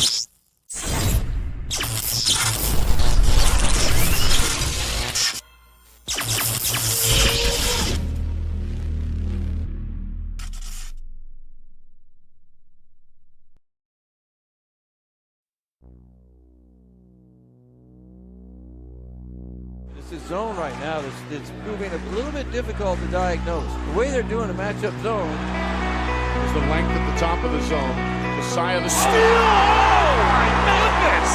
This zone right now it's proving a little bit difficult to diagnose. The way they're doing a matchup zone. There's the length at the top of the zone. Messiah the steal! Oh my goodness!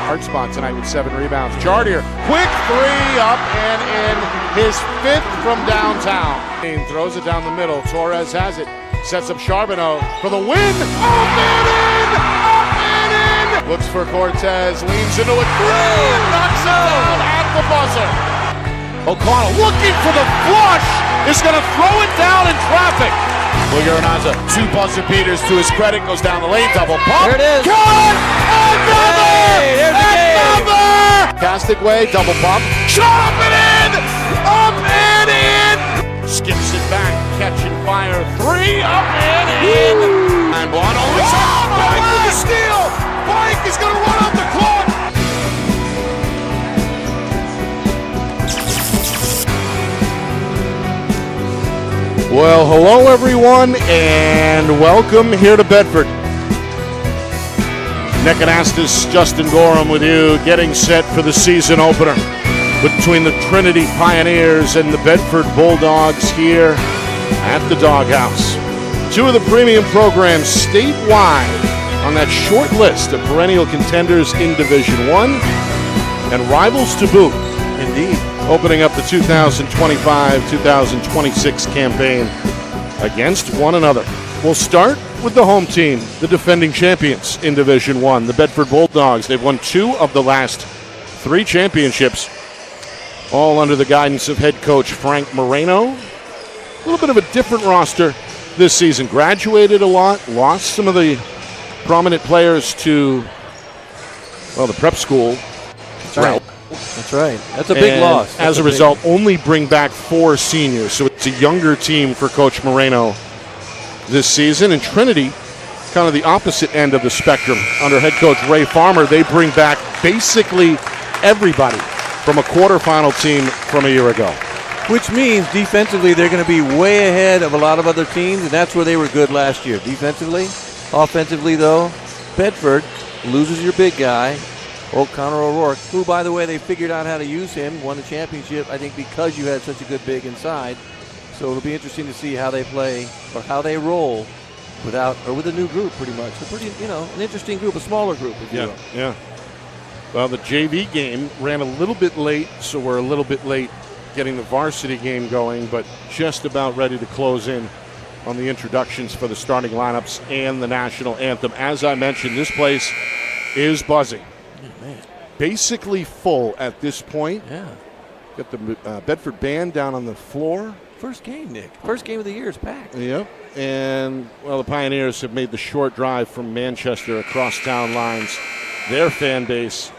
Hard spot tonight with 7 rebounds. Jardier, quick three up and in. His 5th from downtown. Throws it down the middle. Torres has it. Sets up Charbonneau for the win. Up and in! Up and in! Looks for Cortez. Leans into a three and knocks it down at the buzzer. O'Connell looking for the flush. Is going to throw it down in traffic. Gueranaza, 2 buzzer beaters to his credit, goes down the lane, double pump. There it is. Cut! Another! Another! Fantastic way, double pump. Shot up and in! Up and in! Skips it back, catching fire. 3 up and in! And Bono is out! Pike with the steal! Pike is going to run up the clock! Well, hello everyone, and welcome here to Bedford. Nick Anastas, Justin Gorham with you, getting set for the season opener between the Trinity Pioneers and the Bedford Bulldogs here at the Doghouse. 2 of the premium programs statewide on that short list of perennial contenders in Division 1 and rivals to boot. Indeed. Opening up the 2025-2026 campaign against one another. We'll start with the home team, the defending champions in Division 1, the Bedford Bulldogs. They've won 2 of the last 3 championships, all under the guidance of head coach Frank Moreno. A little bit of a different roster this season. Graduated a lot, lost some of the prominent players to, well, the prep school. That's right. That's right. That's a big loss. As a result, only bring back 4 seniors. So it's a younger team for Coach Moreno this season. And Trinity, kind of the opposite end of the spectrum. Under head coach Ray Farmer, they bring back basically everybody from a quarterfinal team from a year ago. Which means defensively they're going to be way ahead of a lot of other teams, and that's where they were good last year. Defensively. Offensively, though, Bedford loses your big guy, Connor O'Rourke, who, by the way, they figured out how to use him, won the championship, I think, because you had such a good big inside. So it'll be interesting to see how they play or how they roll with a new group, pretty much. A pretty, an interesting group, a smaller group, if you will. Yeah. Well, the JV game ran a little bit late, so we're a little bit late getting the varsity game going, but just about ready to close in on the introductions for the starting lineups and the national anthem. As I mentioned, this place is buzzing. Man. Basically full at this point. Yeah. Got the Bedford band down on the floor. First game, Nick. First game of the year is packed. Yep. And, well, the Pioneers have made the short drive from Manchester across town lines. Their fan base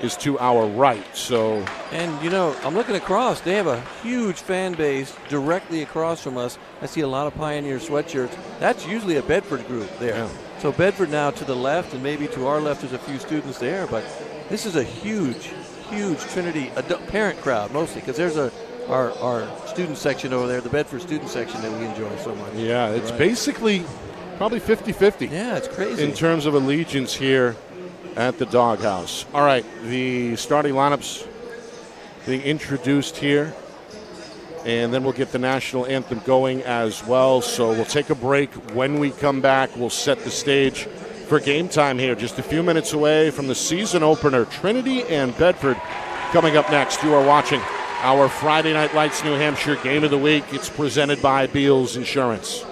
is to our right. So, and, I'm looking across. They have a huge fan base directly across from us. I see a lot of Pioneer sweatshirts. That's usually a Bedford group there. Yeah. So Bedford now to the left, and maybe to our left there's a few students there, but this is a huge, huge Trinity parent crowd mostly, because there's our student section over there, the Bedford student section that we enjoy so much. Yeah, it's basically probably 50-50. Yeah, it's crazy. In terms of allegiance here at the Doghouse. All right, the starting lineups being introduced here, and then we'll get the national anthem going as well. So we'll take a break. When we come back, we'll set the stage for game time here. Just a few minutes away from the season opener, Trinity and Bedford. Coming up next, you are watching our Friday Night Lights New Hampshire Game of the Week. It's presented by Beals Insurance.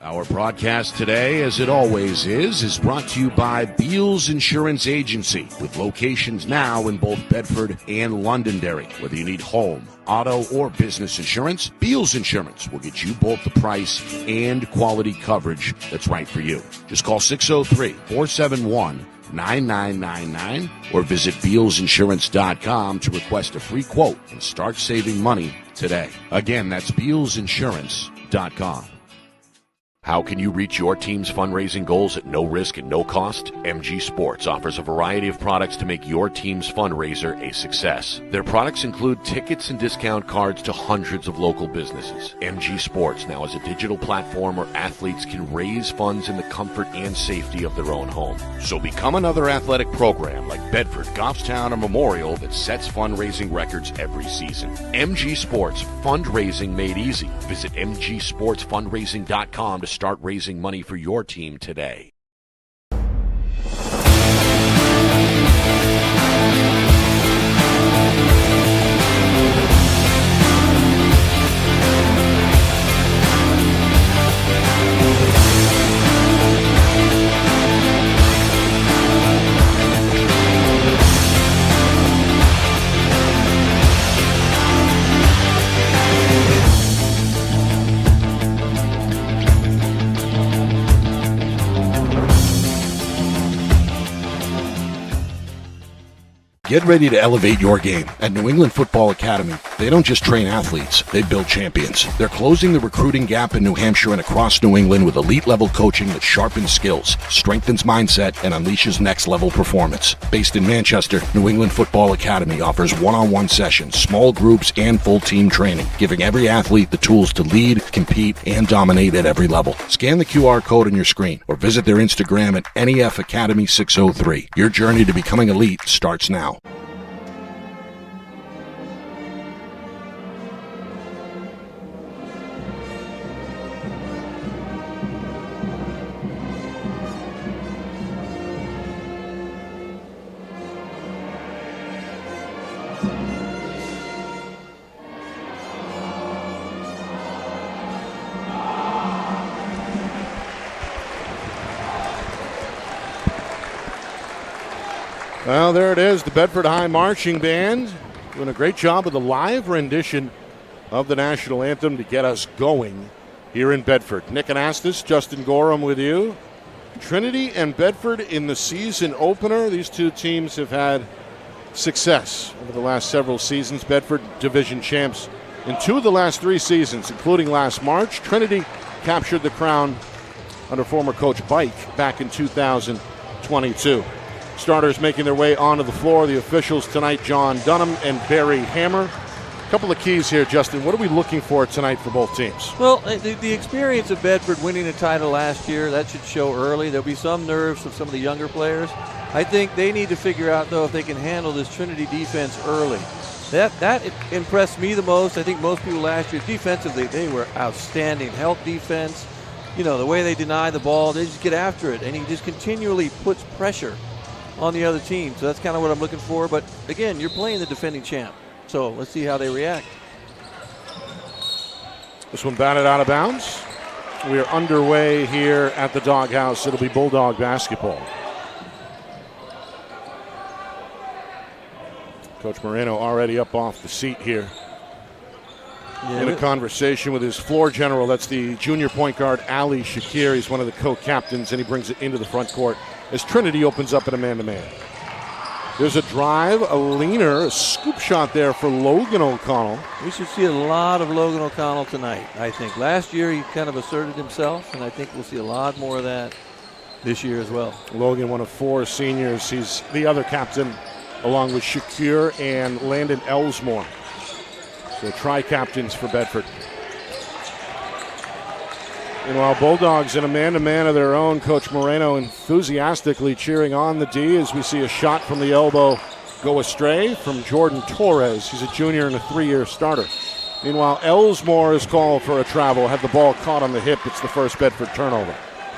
Our broadcast today, as it always is brought to you by Beals Insurance Agency, with locations now in both Bedford and Londonderry. Whether you need home, auto, or business insurance, Beals Insurance will get you both the price and quality coverage that's right for you. Just call 603-471-9999 or visit BealsInsurance.com to request a free quote and start saving money today. Again, that's BealsInsurance.com. How can you reach your team's fundraising goals at no risk and no cost? MG Sports offers a variety of products to make your team's fundraiser a success. Their products include tickets and discount cards to hundreds of local businesses. MG Sports now has a digital platform where athletes can raise funds in the comfort and safety of their own home. So become another athletic program like Bedford, Goffstown, or Memorial that sets fundraising records every season. MG Sports, fundraising made easy. Visit mgsportsfundraising.com to start raising money for your team today. Get ready to elevate your game. At New England Football Academy, they don't just train athletes, they build champions. They're closing the recruiting gap in New Hampshire and across New England with elite-level coaching that sharpens skills, strengthens mindset, and unleashes next-level performance. Based in Manchester, New England Football Academy offers one-on-one sessions, small groups, and full-team training, giving every athlete the tools to lead, compete, and dominate at every level. Scan the QR code on your screen or visit their Instagram at NEF Academy 603. Your journey to becoming elite starts now. Well, there it is, the Bedford High Marching Band doing a great job with the live rendition of the national anthem to get us going here in Bedford. Nick Anastas, Justin Gorham with you. Trinity and Bedford in the season opener. These two teams have had success over the last several seasons. Bedford division champs in 2 of the last 3 seasons, including last March. Trinity captured the crown under former coach Bike back in 2022. Starters making their way onto the floor. The officials tonight, John Dunham and Barry Hammer. A couple of keys here, Justin. What are we looking for tonight for both teams? Well, the experience of Bedford winning the title last year, that should show early. There'll be some nerves of some of the younger players. I think they need to figure out, though, if they can handle this Trinity defense early. That impressed me the most. I think most people last year, defensively, they were outstanding. Help defense, the way they deny the ball, they just get after it. And he just continually puts pressure on the other team. So that's kind of what I'm looking for. But again, you're playing the defending champ. So let's see how they react. This one batted out of bounds. We are underway here at the Doghouse. It'll be Bulldog basketball. Coach Moreno already up off the seat here. In a conversation with his floor general. That's the junior point guard, Ali Shakir. He's one of the co-captains, and he brings it into the front court as Trinity opens up in a man-to-man. There's a drive, a leaner, a scoop shot there for Logan O'Connell. We should see a lot of Logan O'Connell tonight, I think. Last year he kind of asserted himself, and I think we'll see a lot more of that this year as well. Logan, one of 4 seniors. He's the other captain, along with Shakir and Landon Elsmore. So tri-captains for Bedford. Meanwhile, Bulldogs in a man-to-man of their own. Coach Moreno enthusiastically cheering on the D as we see a shot from the elbow go astray from Jordan Torres. He's a junior and a 3-year starter. Meanwhile, Elsmore is called for a travel. Had the ball caught on the hip. It's the first Bedford turnover.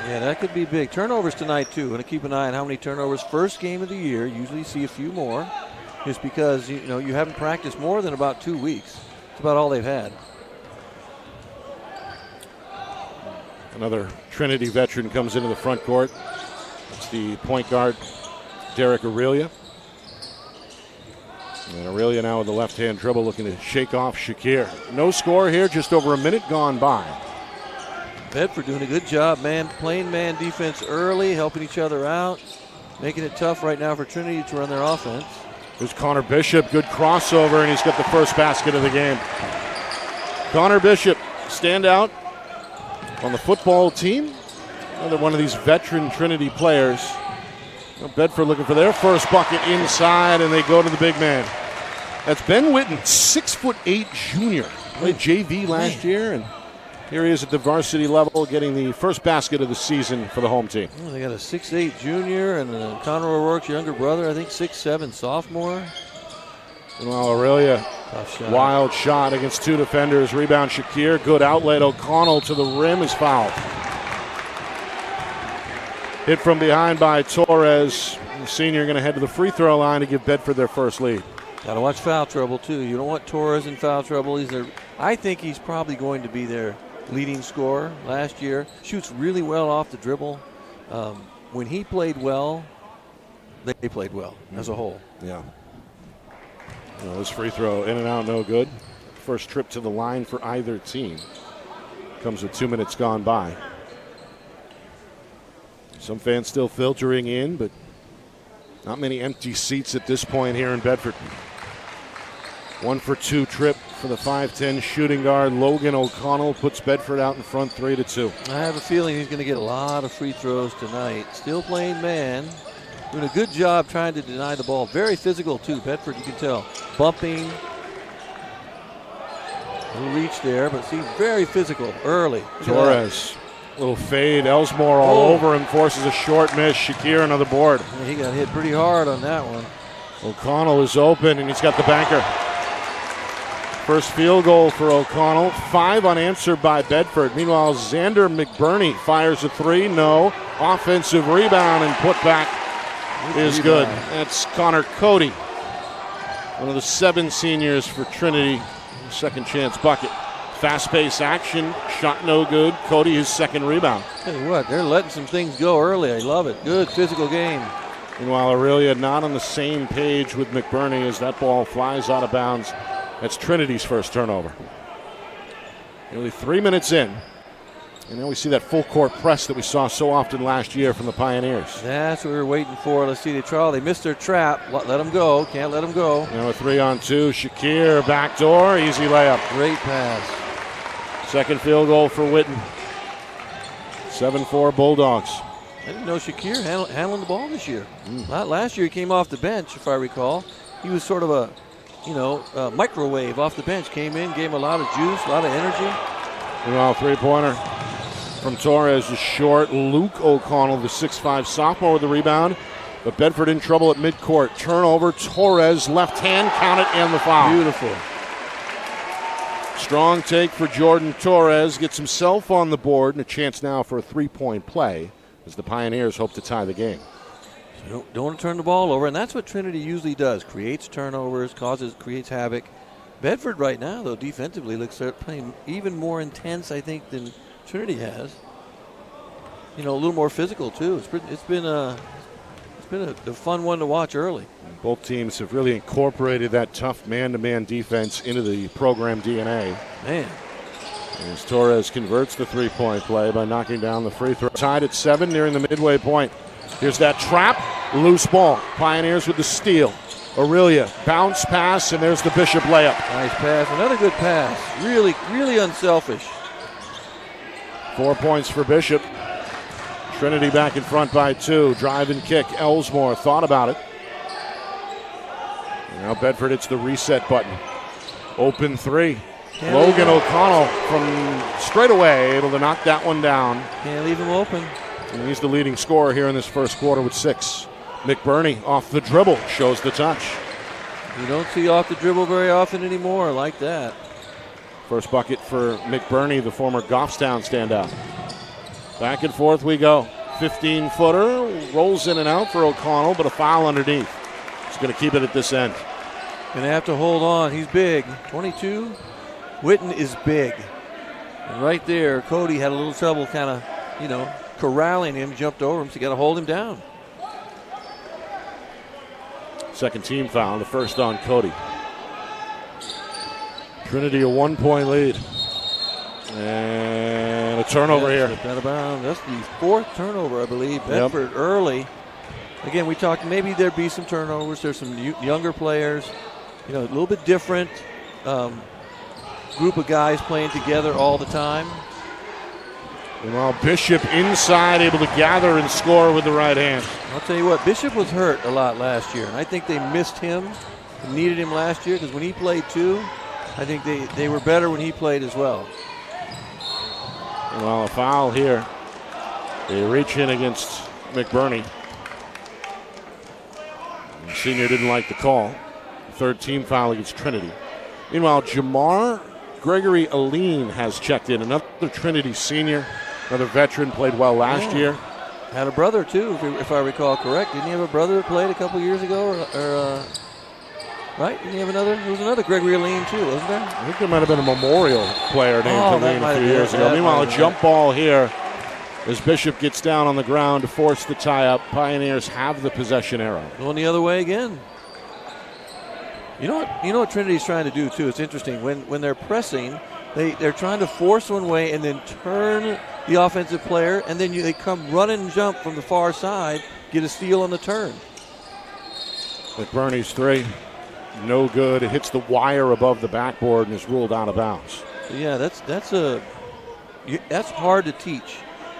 Yeah, that could be big. Turnovers tonight, too. Going to keep an eye on how many turnovers. First game of the year, usually see a few more. Just because, you haven't practiced more than about 2 weeks. It's about all they've had. Another Trinity veteran comes into the front court. It's the point guard, Derek Aurelia. And Aurelia now with the left-hand dribble looking to shake off Shakir. No score here, just over a minute gone by. Bedford doing a good job, playing man defense early, helping each other out, making it tough right now for Trinity to run their offense. There's Connor Bishop, good crossover, and he's got the first basket of the game. Connor Bishop, standout. on the football team. Another one of these veteran Trinity players. Bedford looking for their first bucket inside, and they go to the big man. That's Ben Witten, 6'8" junior. Played JV last year, and here he is at the varsity level getting the first basket of the season for the home team. Well, they got a 6'8" junior and Connor O'Rourke's younger brother, I think 6'7" sophomore. Well, Aurelia, Tough shot. wild shot against two defenders. Rebound Shakir, good outlet. O'Connell to the rim is fouled. Hit from behind by Torres. The senior going to head to the free throw line to give Bedford their first lead. Got to watch foul trouble, too. You don't want Torres in foul trouble. I think he's probably going to be their leading scorer last year. Shoots really well off the dribble. When he played well, they played well as a whole. Yeah. This free throw in and out, no good. First trip to the line for either team. Comes with 2 minutes gone by. Some fans still filtering in, but not many empty seats at this point here in Bedford. 1 for 2 trip for the 5'10" shooting guard. Logan O'Connell puts Bedford out in front 3-2. I have a feeling he's going to get a lot of free throws tonight. Still playing man. Doing a good job trying to deny the ball. Very physical, too. Bedford, you can tell. Bumping. No reach there, but see, very physical early. Torres. Little fade. Elsmore all over him. Forces a short miss. Shakir another board. Yeah, he got hit pretty hard on that one. O'Connell is open, and he's got the banker. First field goal for O'Connell. 5 unanswered by Bedford. Meanwhile, Xander McBurney fires a 3. No. Offensive rebound and put back is good. That's Connor Cody, one of the 7 seniors for Trinity. Second chance bucket. Fast-paced action. Shot no good. Cody his second rebound. Tell you what, they're letting some things go early. I love it. Good physical game. Meanwhile, Aurelia not on the same page with McBurney as that ball flies out of bounds. That's Trinity's first turnover. Nearly 3 minutes in. And now we see that full court press that we saw so often last year from the Pioneers. That's what we were waiting for. Let's see the trial. They missed their trap. Let them go. Can't let them go. Now a 3-on-2. Shakir, backdoor, easy layup. Great pass. Second field goal for Witten. 7-4 Bulldogs. I didn't know Shakir handling the ball this year. Last year he came off the bench, if I recall. He was sort of a microwave off the bench. Came in, gave him a lot of juice, a lot of energy. Meanwhile, three-pointer from Torres is short. Luke O'Connell, the 6'5 sophomore, with the rebound. But Bedford in trouble at midcourt. Turnover. Torres, left hand, count it, and the foul. Beautiful. Strong take for Jordan Torres. Gets himself on the board and a chance now for a three-point play as the Pioneers hope to tie the game. So don't want to turn the ball over, and that's what Trinity usually does. Creates turnovers, creates havoc. Bedford right now, though, defensively looks like playing even more intense, I think, than Trinity has. A little more physical, too. It's been a fun one to watch early. Both teams have really incorporated that tough man-to-man defense into the program DNA. Man. As Torres converts the three-point play by knocking down the free throw. Tied at 7 nearing the midway point. Here's that trap. Loose ball. Pioneers with the steal. Aurelia, bounce pass, and there's the Bishop layup. Nice pass. Another good pass. Really, really unselfish. 4 points for Bishop. Trinity back in front by 2. Drive and kick. Elsmore thought about it. Now Bedford hits the reset button. Open 3. Logan O'Connell from straight away, able to knock that one down. Can't leave him open. And he's the leading scorer here in this first quarter with 6. McBurney off the dribble, shows the touch. You don't see off the dribble very often anymore like that. First bucket for McBurney, the former Goffstown standout. Back and forth we go. 15-footer, rolls in and out for O'Connell, but a foul underneath. He's going to keep it at this end. Going to have to hold on. He's big. 22. Witten is big. And right there, Cody had a little trouble kind of, corralling him, jumped over him, so you got to hold him down. Second team foul, the first on Cody. Trinity a 1-point lead. And a turnover here. Out of bounds. That's the 4th turnover, I believe. Bedford early. Again, we talked maybe there'd be some turnovers. There's some younger players, a little bit different group of guys playing together all the time. Meanwhile, Bishop inside, able to gather and score with the right hand. I'll tell you what, Bishop was hurt a lot last year, and I think they missed him and needed him last year because when he played too, I think they were better when he played as well. Well, a foul here. They reach in against McBurney. The senior didn't like the call. Third team foul against Trinity. Meanwhile, Jamar Gregory Aline has checked in. Another Trinity senior, another veteran, played well last year. Had a brother too, if I recall correct. Didn't he have a brother that played a couple years ago? Right? Didn't he have another? There was another Gregory Aline too, wasn't there? I think there might have been a Memorial player named Aline a few years ago. Meanwhile, a jump ball here as Bishop gets down on the ground to force the tie-up. Pioneers have the possession arrow. Going the other way again. You know what Trinity's trying to do too? It's interesting. When they're pressing, they're trying to force one way and then turn the offensive player, and then they come run and jump from the far side, get a steal on the turn. McBurney's three, no good. It hits the wire above the backboard and is ruled out of bounds. Yeah, that's hard to teach.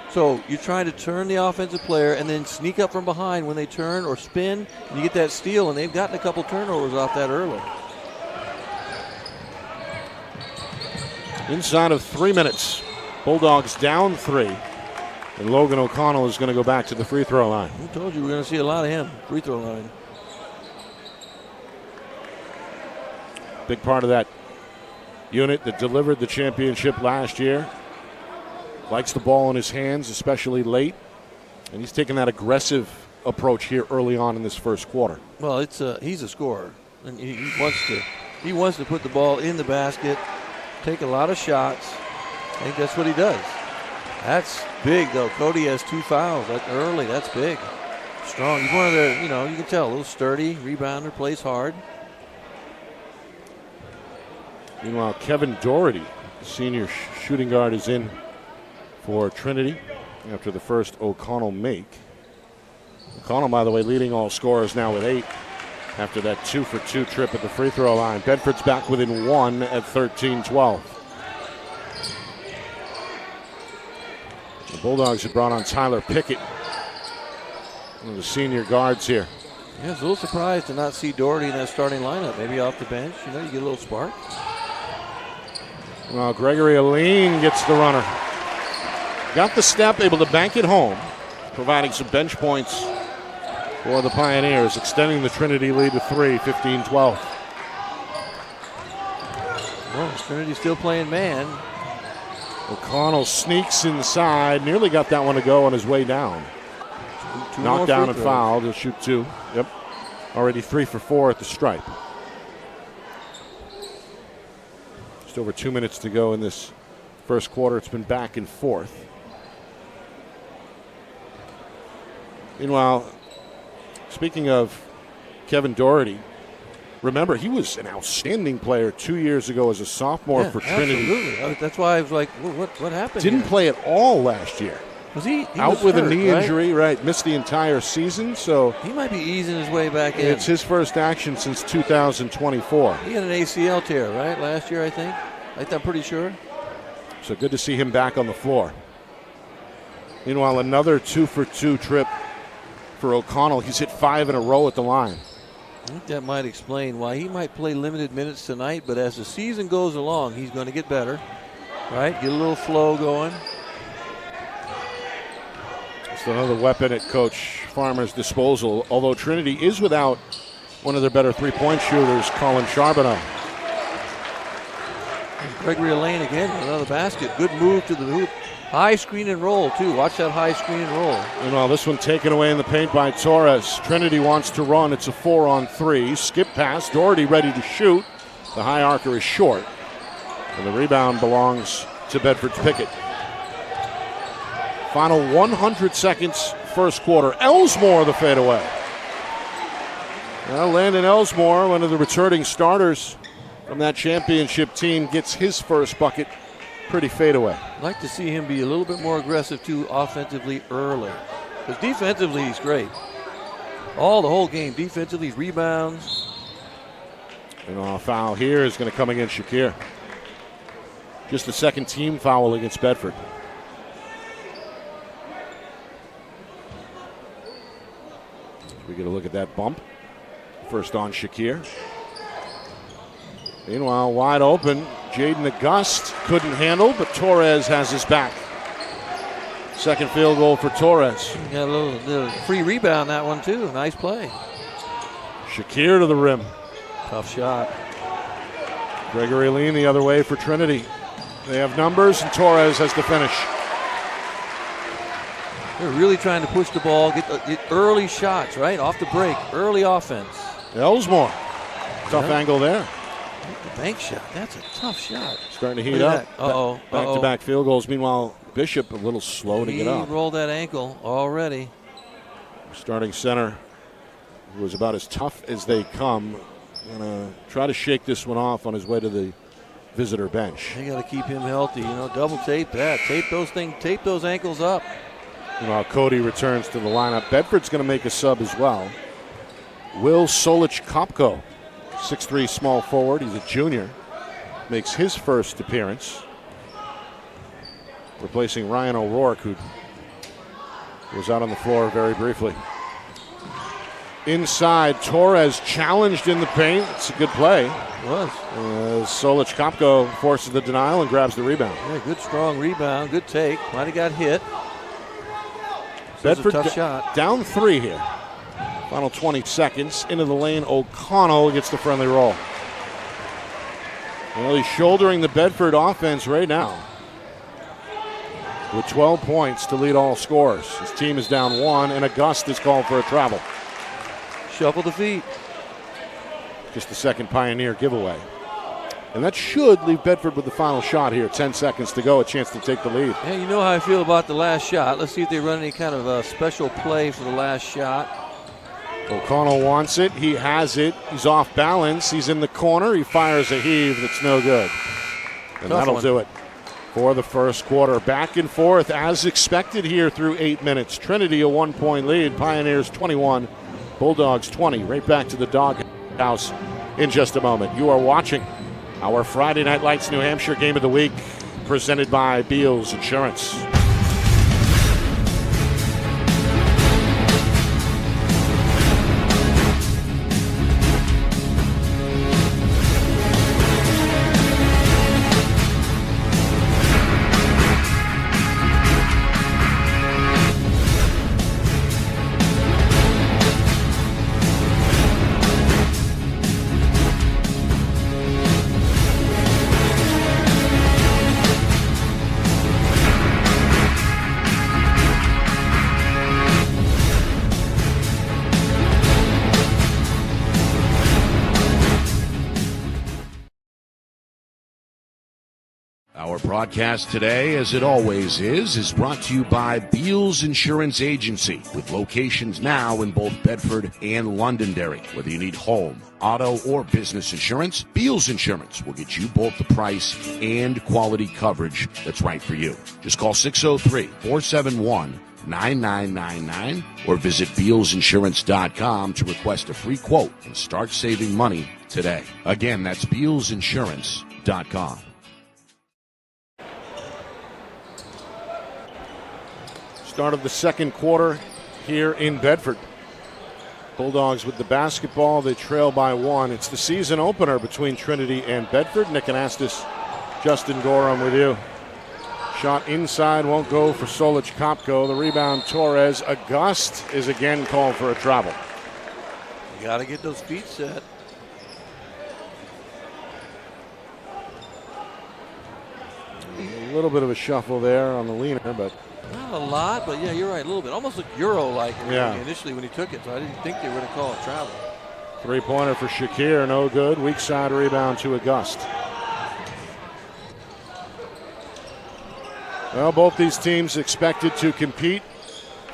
So you're trying to turn the offensive player and then sneak up from behind when they turn or spin, and you get that steal, and they've gotten a couple turnovers off that early. Inside of 3 minutes, Bulldogs down 3, and Logan O'Connell is going to go back to the free throw line. I told you we're going to see a lot of him, free throw line. Big part of that unit that delivered the championship last year. Likes the ball in his hands, especially late. And he's taking that aggressive approach here early on in this first quarter. Well, he's a scorer. And he wants to put the ball in the basket, take a lot of shots. I think that's what he does. That's big, though. Cody has 2 fouls early. That's big. Strong. He's one of the, you can tell, a little sturdy, rebounder, plays hard. Meanwhile, Kevin Doherty, senior shooting guard, is in for Trinity after the first O'Connell make. O'Connell, by the way, leading all scorers now with 8 after that 2-for-2 trip at the free throw line. Bedford's back within 1 at 13-12. The Bulldogs have brought on Tyler Pickett, one of the senior guards here. Yeah, I was a little surprised to not see Doherty in that starting lineup. Maybe off the bench, you get a little spark. Well, Gregory Aline gets the runner. Got the step, able to bank it home, providing some bench points for the Pioneers, extending the Trinity lead to 3, 15-12. Well, Trinity's still playing man. O'Connell sneaks inside, nearly got that one to go on his way down. Two Knocked down and throws. fouled. He'll shoot 2. Yep. Already 3 for 4 at the stripe. Just over 2 minutes to go in this first quarter. It's been back and forth. Meanwhile, speaking of Kevin Doherty, remember, he was an outstanding player 2 years ago as a sophomore for Trinity. Absolutely. That's why I was like, what happened? Didn't play at all last year. Was he out was with hurt, a knee right? injury, right? Missed the entire season, so he might be easing his way back in. It's his first action since 2024. He had an ACL tear, right, last year, I think. I'm pretty sure. So good to see him back on the floor. Meanwhile, another 2-for-2 trip for O'Connell. He's hit 5 in a row at the line. I think that might explain why he might play limited minutes tonight, but as the season goes along, he's going to get better, right? Get a little flow going. It's another weapon at Coach Farmer's disposal, although Trinity is without one of their better three-point shooters, Colin Charbonneau. Gregory Lane again, another basket. Good move to the hoop. High screen and roll, too. Watch that high screen and roll. Meanwhile, this one taken away in the paint by Torres. Trinity wants to run. It's a 4-on-3. Skip pass. Doherty ready to shoot. The high archer is short. And the rebound belongs to Bedford's Pickett. Final 100 seconds, first quarter. Elsmore the fadeaway. Well, Landon Elsmore, one of the returning starters from that championship team, gets his first bucket. Pretty fadeaway. I'd like to see him be a little bit more aggressive, too, offensively early. Because defensively, he's great. The whole game. Defensively, rebounds. And a foul here is going to come against Shakir. Just the second team foul against Bedford. We get a look at that bump. First on Shakir. Meanwhile, wide open. Jaden August couldn't handle, but Torres has his back. Second field goal for Torres. Got a little free rebound that one too. Nice play. Shakir to the rim. Tough shot. Gregory Lean the other way for Trinity. They have numbers, and Torres has the finish. They're really trying to push the ball, get early shots, right? Off the break, early offense. Ellsmore. Tough angle there. The bank shot, that's a tough shot. Starting to heat up. Uh-oh. Back-to-back field goals. Meanwhile, Bishop a little slow to get up. He rolled that ankle already. Starting center was about as tough as they come. Gonna try to shake this one off on his way to the visitor bench. They got to keep him healthy. Double tape that. Tape those ankles up. Meanwhile, Cody returns to the lineup. Bedford's going to make a sub as well. Will Solich-Kopko, 6'3" small forward. He's a junior. Makes his first appearance. Replacing Ryan O'Rourke, who was out on the floor very briefly. Inside, Torres challenged in the paint. It's a good play. It was. Solich-Kopko forces the denial and grabs the rebound. Yeah, good strong rebound, good take. Might have got hit. Bedford tough shot. Down 3 here. Final 20 seconds. Into the lane, O'Connell gets the friendly roll. Well, he's shouldering the Bedford offense right now. With 12 points to lead all scorers. His team is down 1, and August is called for a travel. Shuffle the feet. Just the second Pioneer giveaway. And that should leave Bedford with the final shot here. 10 seconds to go, a chance to take the lead. Yeah, you know how I feel about the last shot. Let's see if they run any kind of a special play for the last shot. O'Connell wants it. He has it. He's off balance. He's in the corner. He fires a heave that's no good. And that'll do it for the first quarter. Back and forth as expected here through 8 minutes. Trinity a 1-point lead. Pioneers 21. Bulldogs 20. Right back to the doghouse in just a moment. You are watching our Friday Night Lights New Hampshire Game of the Week, presented by Beals Insurance. Our broadcast today, as it always is brought to you by Beals Insurance Agency, with locations now in both Bedford and Londonderry. Whether you need home, auto, or business insurance, Beals Insurance will get you both the price and quality coverage that's right for you. Just call 603-471-9999 or visit BealsInsurance.com to request a free quote and start saving money today. Again, that's BealsInsurance.com. Start of the second quarter here in Bedford. Bulldogs with the basketball. They trail by 1. It's the season opener between Trinity and Bedford. Nick Anastas, Justin Gorham with you. Shot inside won't go for Solich-Kopko. The rebound, Torres. August is again called for a travel. You got to get those feet set. A little bit of a shuffle there on the leaner, but not a lot, but yeah, you're right, a little bit. Almost like Euro-like initially when he took it, so I didn't think they were going to call it travel. Three-pointer for Shakir, no good. Weak side rebound to August. Well, both these teams expected to compete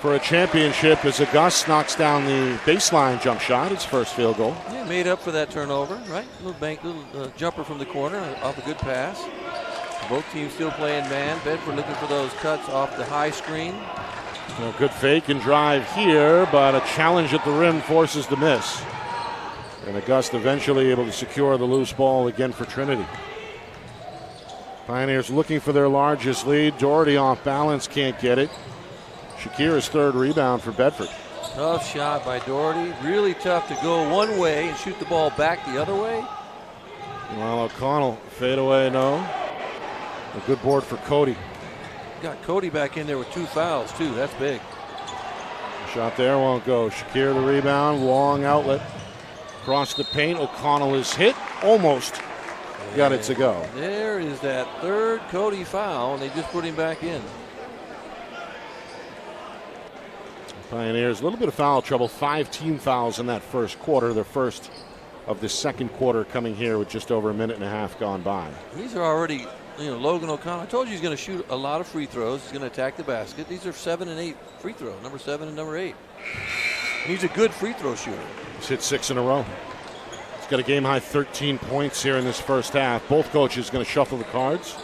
for a championship as August knocks down the baseline jump shot, his first field goal. Yeah, made up for that turnover, right? Little jumper from the corner off a good pass. Both teams still playing man. Bedford looking for those cuts off the high screen. Well, good fake and drive here, but a challenge at the rim forces the miss. And August eventually able to secure the loose ball again for Trinity. Pioneers looking for their largest lead. Doherty off balance, can't get it. Shakir's third rebound for Bedford. Tough shot by Doherty. Really tough to go one way and shoot the ball back the other way. Well, O'Connell, fade away, no. A good board for Cody. Got Cody back in there with 2 fouls, too. That's big. Shot there won't go. Shakir the rebound, long outlet. Across the paint, O'Connell is hit. Almost got it to go. There is that third Cody foul, and they just put him back in. Pioneers, a little bit of foul trouble. 5 team fouls in that first quarter. Their first of the second quarter coming here with just over a minute and a half gone by. These are already, Logan O'Connell. I told you he's going to shoot a lot of free throws. He's going to attack the basket. These are 7 and 8 free throws, number 7 and number 8. He's a good free throw shooter. He's hit 6 in a row. He's got a game high 13 points here in this first half. Both coaches going to shuffle the cards.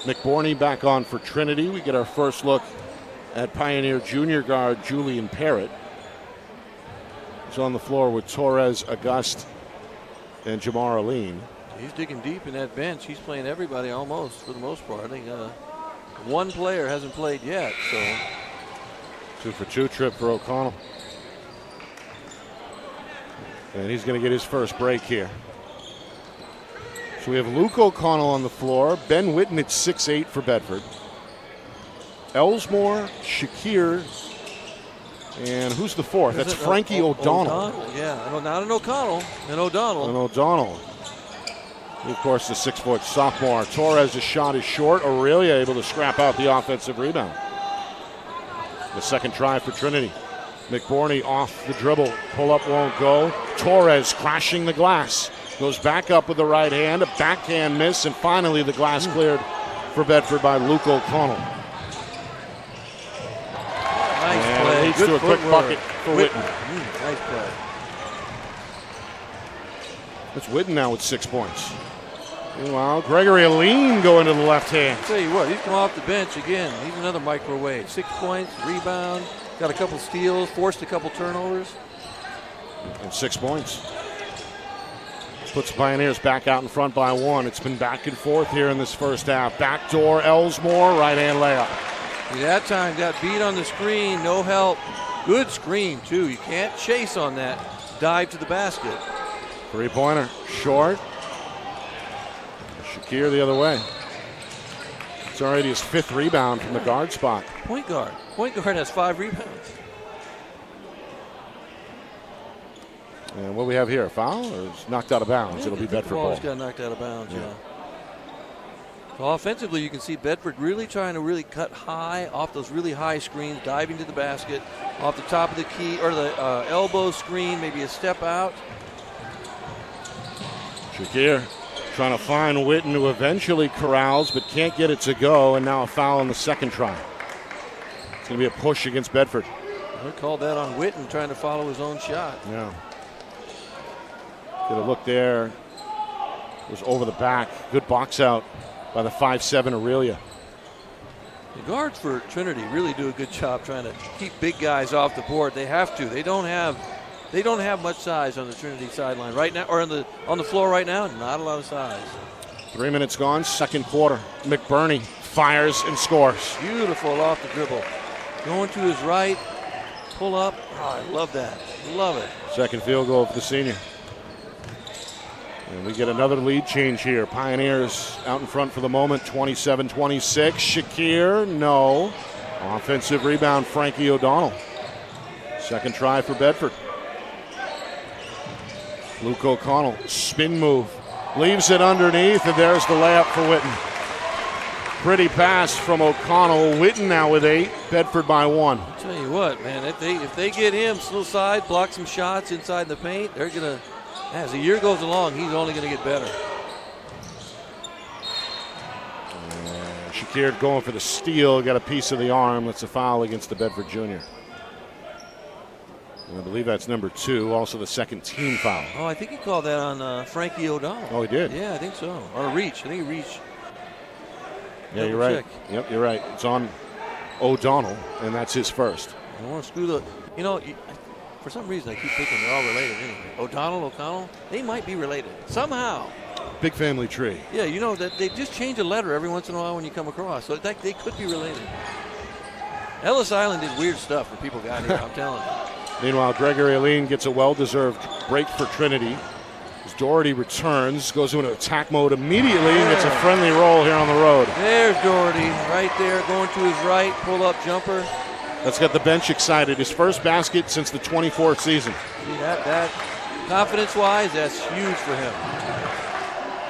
McBorney back on for Trinity. We get our first look at Pioneer junior guard Julian Parrott. He's on the floor with Torres, Auguste, and Jamar Aline. He's digging deep in that bench. He's playing everybody almost for the most part. I think one player hasn't played yet. So 2 for 2 trip for O'Connell. And he's going to get his first break here. So we have Luke O'Connell on the floor. Ben Witten at 6'8" for Bedford. Elsmore, Shakir, and who's the fourth? That's Frankie O'Donnell. Yeah, not an O'Connell, an O'Donnell. An O'Donnell. He, of course, the 6-foot sophomore. Torres' shot is short. Aurelia able to scrap out the offensive rebound. The second try for Trinity. McBorney off the dribble. Pull up won't go. Torres crashing the glass. Goes back up with the right hand. A backhand miss. And finally the glass cleared for Bedford by Luke O'Connell. Nice play. Leads to a quick bucket for Witten. Nice play. It's Witten now with 6 points. Meanwhile, Gregory Aline going to the left hand. I'll tell you what, he's come off the bench again. He's another microwave. 6 points, rebound, got a couple steals, forced a couple turnovers. And 6 points. Puts the Pioneers back out in front by 1. It's been back and forth here in this first half. Backdoor Elsmore, right-hand layup. That time got beat on the screen, no help. Good screen, too. You can't chase on that. Dive to the basket. 3-pointer, short. Shakir the other way. It's already his 5th rebound from the guard spot. Point guard. Point guard has 5 rebounds. And what we have here, a foul or it's knocked out of bounds? It'll be Bedford ball. Got knocked out of bounds, yeah. So offensively, you can see Bedford really trying to cut high off those really high screens, diving to the basket, off the top of the key or the elbow screen, maybe a step out. Shakir trying to find Witten, who eventually corrals but can't get it to go, and now a foul on the second try. It's going to be a push against Bedford. I called that on Witten trying to follow his own shot. Yeah. Get a look there. It was over the back. Good box out by the 5'7" Aurelia. The guards for Trinity really do a good job trying to keep big guys off the board. They have to. They don't have much size on the Trinity sideline right now, or on the floor right now. Not a lot of size. 3 minutes gone, second quarter. McBurney fires and scores. Beautiful off the dribble. Going to his right, pull up. Oh, I love that. Love it. Second field goal for the senior. And we get another lead change here. Pioneers out in front for the moment, 27-26. Shakir, no. Offensive rebound, Frankie O'Donnell. Second try for Bedford. Luke O'Connell, spin move. Leaves it underneath, and there's the layup for Witten. Pretty pass from O'Connell. Witten now with 8, Bedford by 1. I'll tell you what, man, if they get him little side, block some shots inside the paint, they're going to, as the year goes along, he's only going to get better. Shakir going for the steal, got a piece of the arm. That's a foul against the Bedford junior. And I believe that's number 2, also the second team foul. Oh, I think he called that on Frankie O'Donnell. Oh, he did? Yeah, I think so. Or a reach. I think he reached. Yeah, you're right. Yep, you're right. It's on O'Donnell, and that's his first. I want to screw the, for some reason I keep thinking they're all related anyway. O'Connell, they might be related somehow. Big family tree. Yeah, that they just change a letter every once in a while when you come across. So they could be related. Ellis Island did weird stuff when people got here, I'm telling you. Meanwhile, Gregory Aline gets a well-deserved break for Trinity. As Doherty returns, goes into attack mode immediately and gets a friendly roll here on the road. There's Doherty right there going to his right, pull-up jumper. That's got the bench excited. His first basket since the 24th season. See, that confidence-wise, that's huge for him.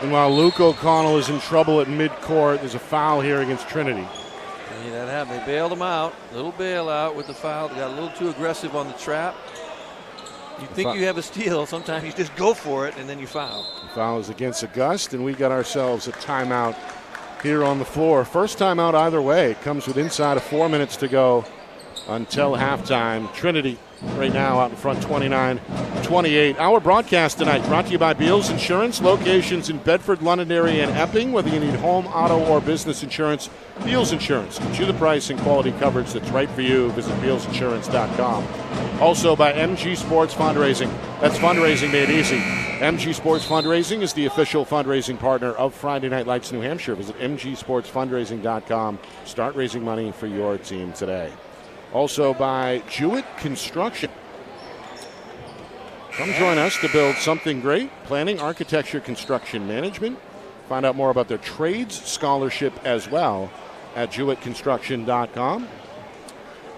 Meanwhile, Luke O'Connell is in trouble at midcourt. There's a foul here against Trinity. See, that happened. They bailed him out. Little bailout with the foul. They got a little too aggressive on the trap. You think you have a steal. Sometimes you just go for it, and then you foul. The foul is against August, and we got ourselves a timeout here on the floor. First timeout either way. It comes with inside of 4 minutes to go until halftime. Trinity right now out in front 29-28. Our broadcast tonight brought to you by Beals Insurance. Locations in Bedford, Londonderry, and Epping. Whether you need home, auto, or business insurance, Beals Insurance. Get you the price and quality coverage that's right for you. Visit BealsInsurance.com. Also by MG Sports Fundraising. That's fundraising made easy. MG Sports Fundraising is the official fundraising partner of Friday Night Lights New Hampshire. Visit MGSportsFundraising.com. Start raising money for your team today. Also by Jewett Construction. Come join us to build something great. Planning, architecture, construction management. Find out more about their trades scholarship as well at JewettConstruction.com.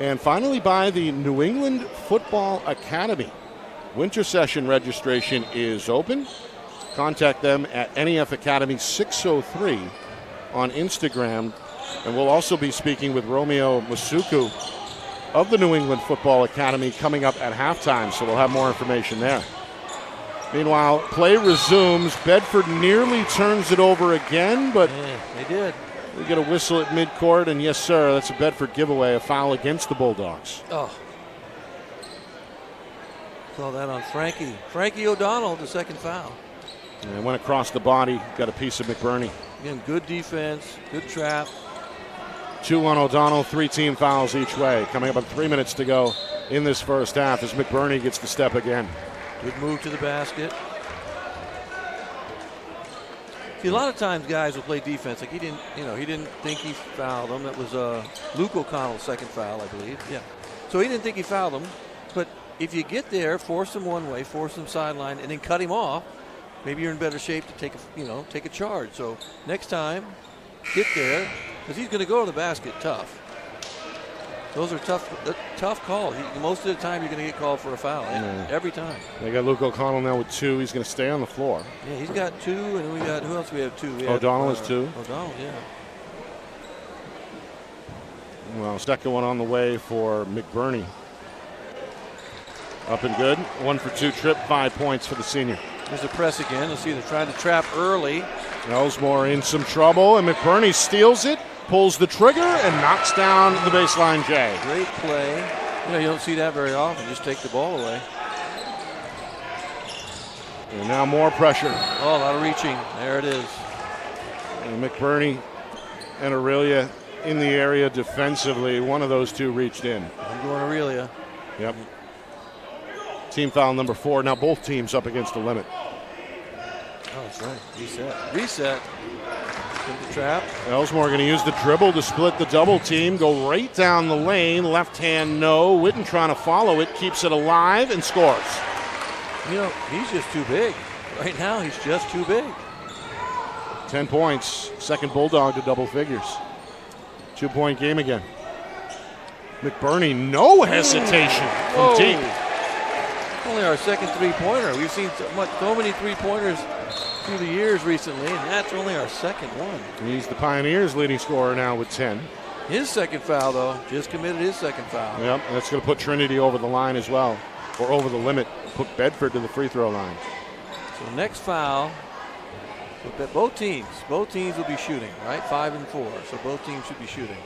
And finally by the New England Football Academy. Winter session registration is open. Contact them at NEF Academy 603 on Instagram. And we'll also be speaking with Romeo Masuku of the New England Football Academy coming up at halftime, so we'll have more information there. Meanwhile, play resumes. Bedford nearly turns it over again, but they did. We get a whistle at midcourt, and yes, sir, that's a Bedford giveaway, a foul against the Bulldogs. Oh. Saw that on Frankie. Frankie O'Donnell, the second foul. And it went across the body, got a piece of McBurney. Again, good defense, good trap. 2 on O'Donnell, 3 team fouls each way. Coming up on 3 minutes to go in this first half as McBurney gets the step again. Good move to the basket. See, a lot of times guys will play defense. Like he didn't think he fouled him. That was Luke O'Connell's second foul, I believe. Yeah. So he didn't think he fouled him. But if you get there, force him one way, force him sideline, and then cut him off, maybe you're in better shape to take a charge. So next time, get there, because he's going to go to the basket tough. Those are tough calls. Most of the time, you're going to get called for a foul. Every time. They got Luke O'Connell now with 2. He's going to stay on the floor. Yeah, he's got 2, and we got, who else we have 2? O'Donnell has 2. O'Donnell, yeah. Well, second one on the way for McBurney. Up and good. 1 for 2 trip, 5 points for the senior. There's a press again. Let's see, they're trying to trap early. Ellsmore in some trouble, and McBurney steals it, pulls the trigger, and knocks down the baseline J. Great play. You don't see that very often. Just take the ball away. And now more pressure. Oh, a lot of reaching. There it is. And McBurney and Aurelia in the area defensively. One of those 2 reached in. I'm going Aurelia. Yep. Team foul number 4. Now both teams up against the limit. Oh, that's right. Reset. In the trap. Ellsmore going to use the dribble to split the double team. Go right down the lane. Left hand, no. Witten trying to follow it. Keeps it alive and scores. He's just too big. Right now, he's just too big. 10 points. Second Bulldog to double figures. 2-point game again. McBurney, no hesitation from deep. Only our second three-pointer. We've seen so many three-pointers through the years recently, and that's only our second one. He's the Pioneers' leading scorer now with 10. His second foul, though, just committed his second foul. Yep, that's going to put Trinity over the line as well, or over the limit. Put Bedford to the free throw line. So next foul, both teams will be shooting, right? 5 and 4, so both teams should be shooting.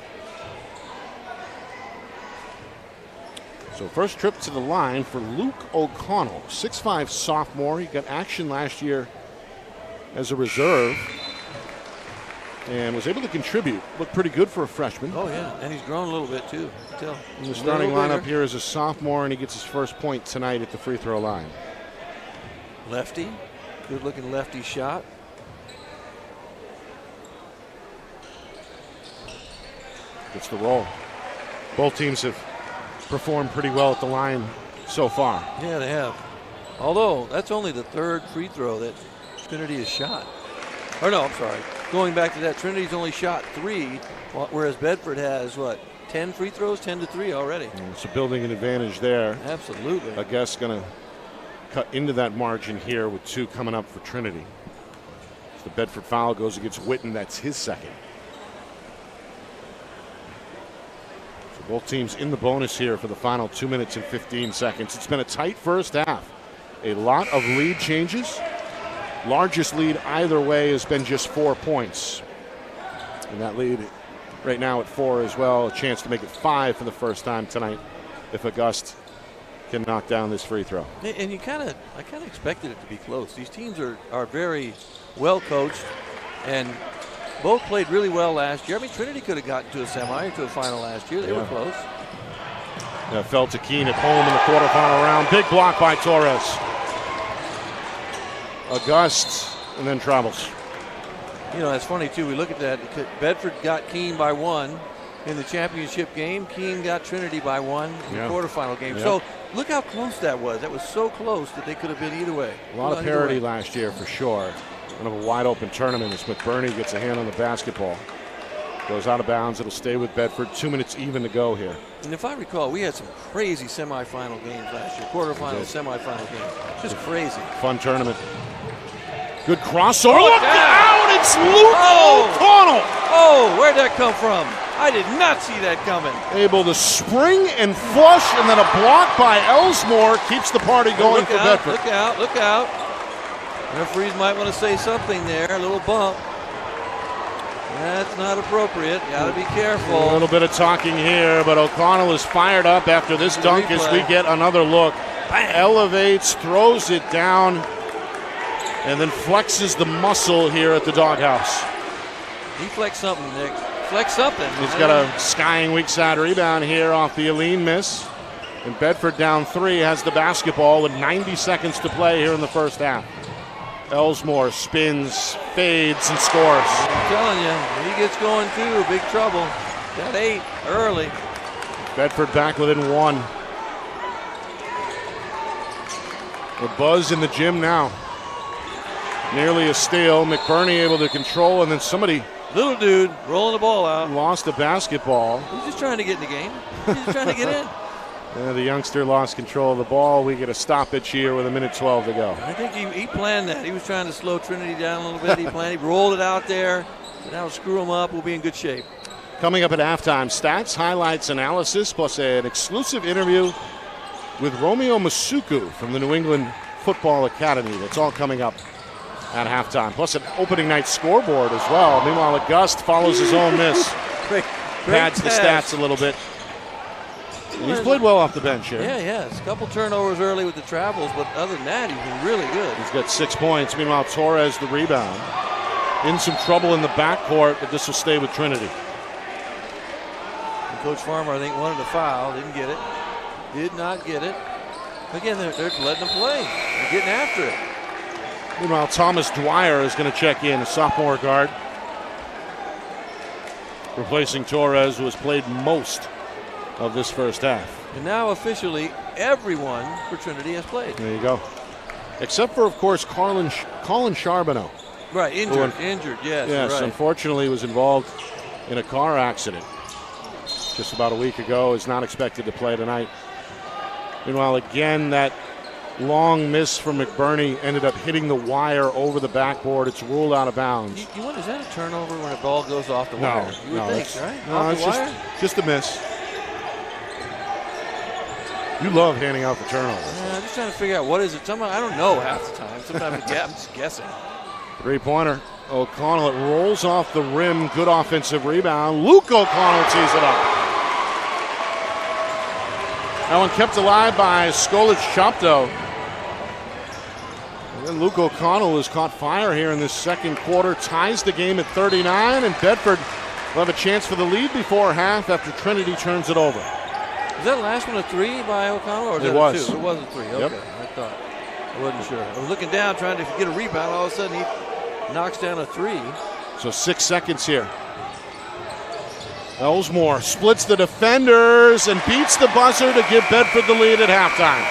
So first trip to the line for Luke O'Connell, 6'5" sophomore. He got action last year as a reserve and was able to contribute. Looked pretty good for a freshman. Oh, yeah, and he's grown a little bit, too. In the starting lineup here is a sophomore, and he gets his first point tonight at the free throw line. Lefty, good-looking lefty shot. Gets the roll. Both teams have performed pretty well at the line so far. Yeah, they have. Although, that's only the third free throw that Trinity has shot. Or no, I'm sorry. Going back to that, Trinity's only shot 3, whereas Bedford has, 10 free throws, 10-3 already. So building an advantage there. Absolutely. I guess going to cut into that margin here with 2 coming up for Trinity. If the Bedford foul goes against Witten, that's his second. So both teams in the bonus here for the final 2 minutes and 15 seconds. It's been a tight first half. A lot of lead changes. Largest lead either way has been just 4 points. And that lead right now at 4 as well. A chance to make it 5 for the first time tonight if Auguste can knock down this free throw. And I kind of expected it to be close. These teams are very well coached and both played really well last year. I mean, Trinity could have gotten to a semi or to a final last year. They were close. Yeah, fell to Keene at home in the quarterfinal round. Big block by Torres. Auguste and then travels. You know, that's funny too. We look at that. Bedford got Keene by 1 in the championship game. Keene got Trinity by 1 in the quarterfinal game. So look how close that was. That was so close that they could have been either way. A lot of parity last year for sure. Kind of a wide open tournament as McBurney gets a hand on the basketball. Goes out of bounds. It'll stay with Bedford. 2 minutes even to go here. And if I recall, we had some crazy semifinal games last year. Quarterfinal, semifinal games. Just crazy. Fun tournament. Good crossover. Look out! It's Luke O'Connell. Oh, where'd that come from? I did not see that coming. Able to spring and flush, and then a block by Elsmore keeps the party going for Bedford. Look out, look out. Referees might want to say something there. A little bump. That's not appropriate. Got to be careful. A little bit of talking here, but O'Connell is fired up after this dunk as we get another look. Bang. Elevates, throws it down, and then flexes the muscle here at the doghouse. He flexed something, Nick. Flex something. He's got a skying weak side rebound here off the Aline miss. And Bedford down 3 has the basketball with 90 seconds to play here in the first half. Elsmore spins, fades, and scores. I'm telling you, he gets going too. Big trouble. Got 8 early. Bedford back within 1. The buzz in the gym now. Nearly a steal. McBurney able to control, and then somebody. Little dude rolling the ball out. Lost the basketball. He's just trying to get in the game. He's just trying to get in. The youngster lost control of the ball. We get a stoppage here with 1:12 to go. I think he planned that. He was trying to slow Trinity down a little bit. He rolled it out there. That'll screw him up. We'll be in good shape. Coming up at halftime, stats, highlights, analysis, plus an exclusive interview with Romeo Masuku from the New England Football Academy. That's all coming up at halftime. Plus an opening night scoreboard as well. Meanwhile, Auguste follows his own miss. Pads the stats a little bit. He's played well off the bench here. Yeah, he has. A couple turnovers early with the travels, but other than that, he's been really good. He's got 6 points. Meanwhile, Torres the rebound. In some trouble in the backcourt, but this will stay with Trinity. And Coach Farmer, I think, wanted a foul. Didn't get it. Did not get it. Again, they're letting them play. They're getting after it. Meanwhile, Thomas Dwyer is going to check in, a sophomore guard. Replacing Torres, who has played most of this first half. And now officially, everyone for Trinity has played. There you go. Except for, of course, Colin Charbonneau. Right, injured, yes. Yes, right. Unfortunately was involved in a car accident just about a week ago. Is not expected to play tonight. Meanwhile, again, that long miss from McBurney ended up hitting the wire over the backboard. It's ruled out of bounds. You wonder, is that a turnover when a ball goes off the wire? You would think, right? No, it's just a miss. You love handing out the turnover. Yeah, I'm just trying to figure out what is it. Sometimes I don't know half the time. Sometimes I'm just guessing. Three-pointer. O'Connell, it rolls off the rim. Good offensive rebound. Luke O'Connell tees it up. That one kept alive by Skolic Chopto. And then Luke O'Connell has caught fire here in this second quarter. Ties the game at 39, and Bedford will have a chance for the lead before half after Trinity turns it over. Was that last one a 3 by O'Connell, or was it that was. a 2? It was a 3. Okay, Yep. I thought. I wasn't sure. I was looking down trying to get a rebound. All of a sudden he knocks down a 3. So 6 seconds here. Ellsmore splits the defenders and beats the buzzer to give Bedford the lead at halftime.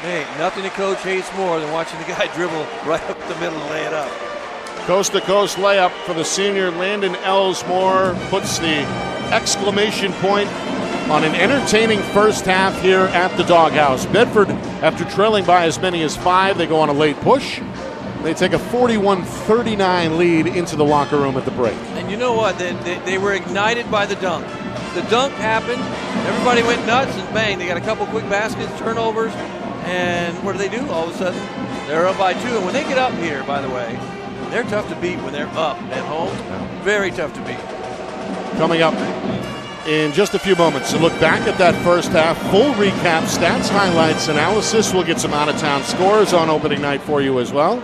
Hey, nothing a coach hates more than watching the guy dribble right up the middle and lay it up. Coast-to-coast layup for the senior Landon Ellsmore puts the exclamation point on an entertaining first half here at the Doghouse. Bedford, after trailing by as many as 5, they go on a late push. They take a 41-39 lead into the locker room at the break. And you know what? They were ignited by the dunk. The dunk happened. Everybody went nuts, and bang, they got a couple quick baskets, turnovers, and what do? All of a sudden, they're up by 2. And when they get up here, by the way, they're tough to beat when they're up at home. Very tough to beat. Coming up in just a few moments to look back at that first half. Full recap, stats, highlights, analysis. We'll get some out-of-town scores on opening night for you as well.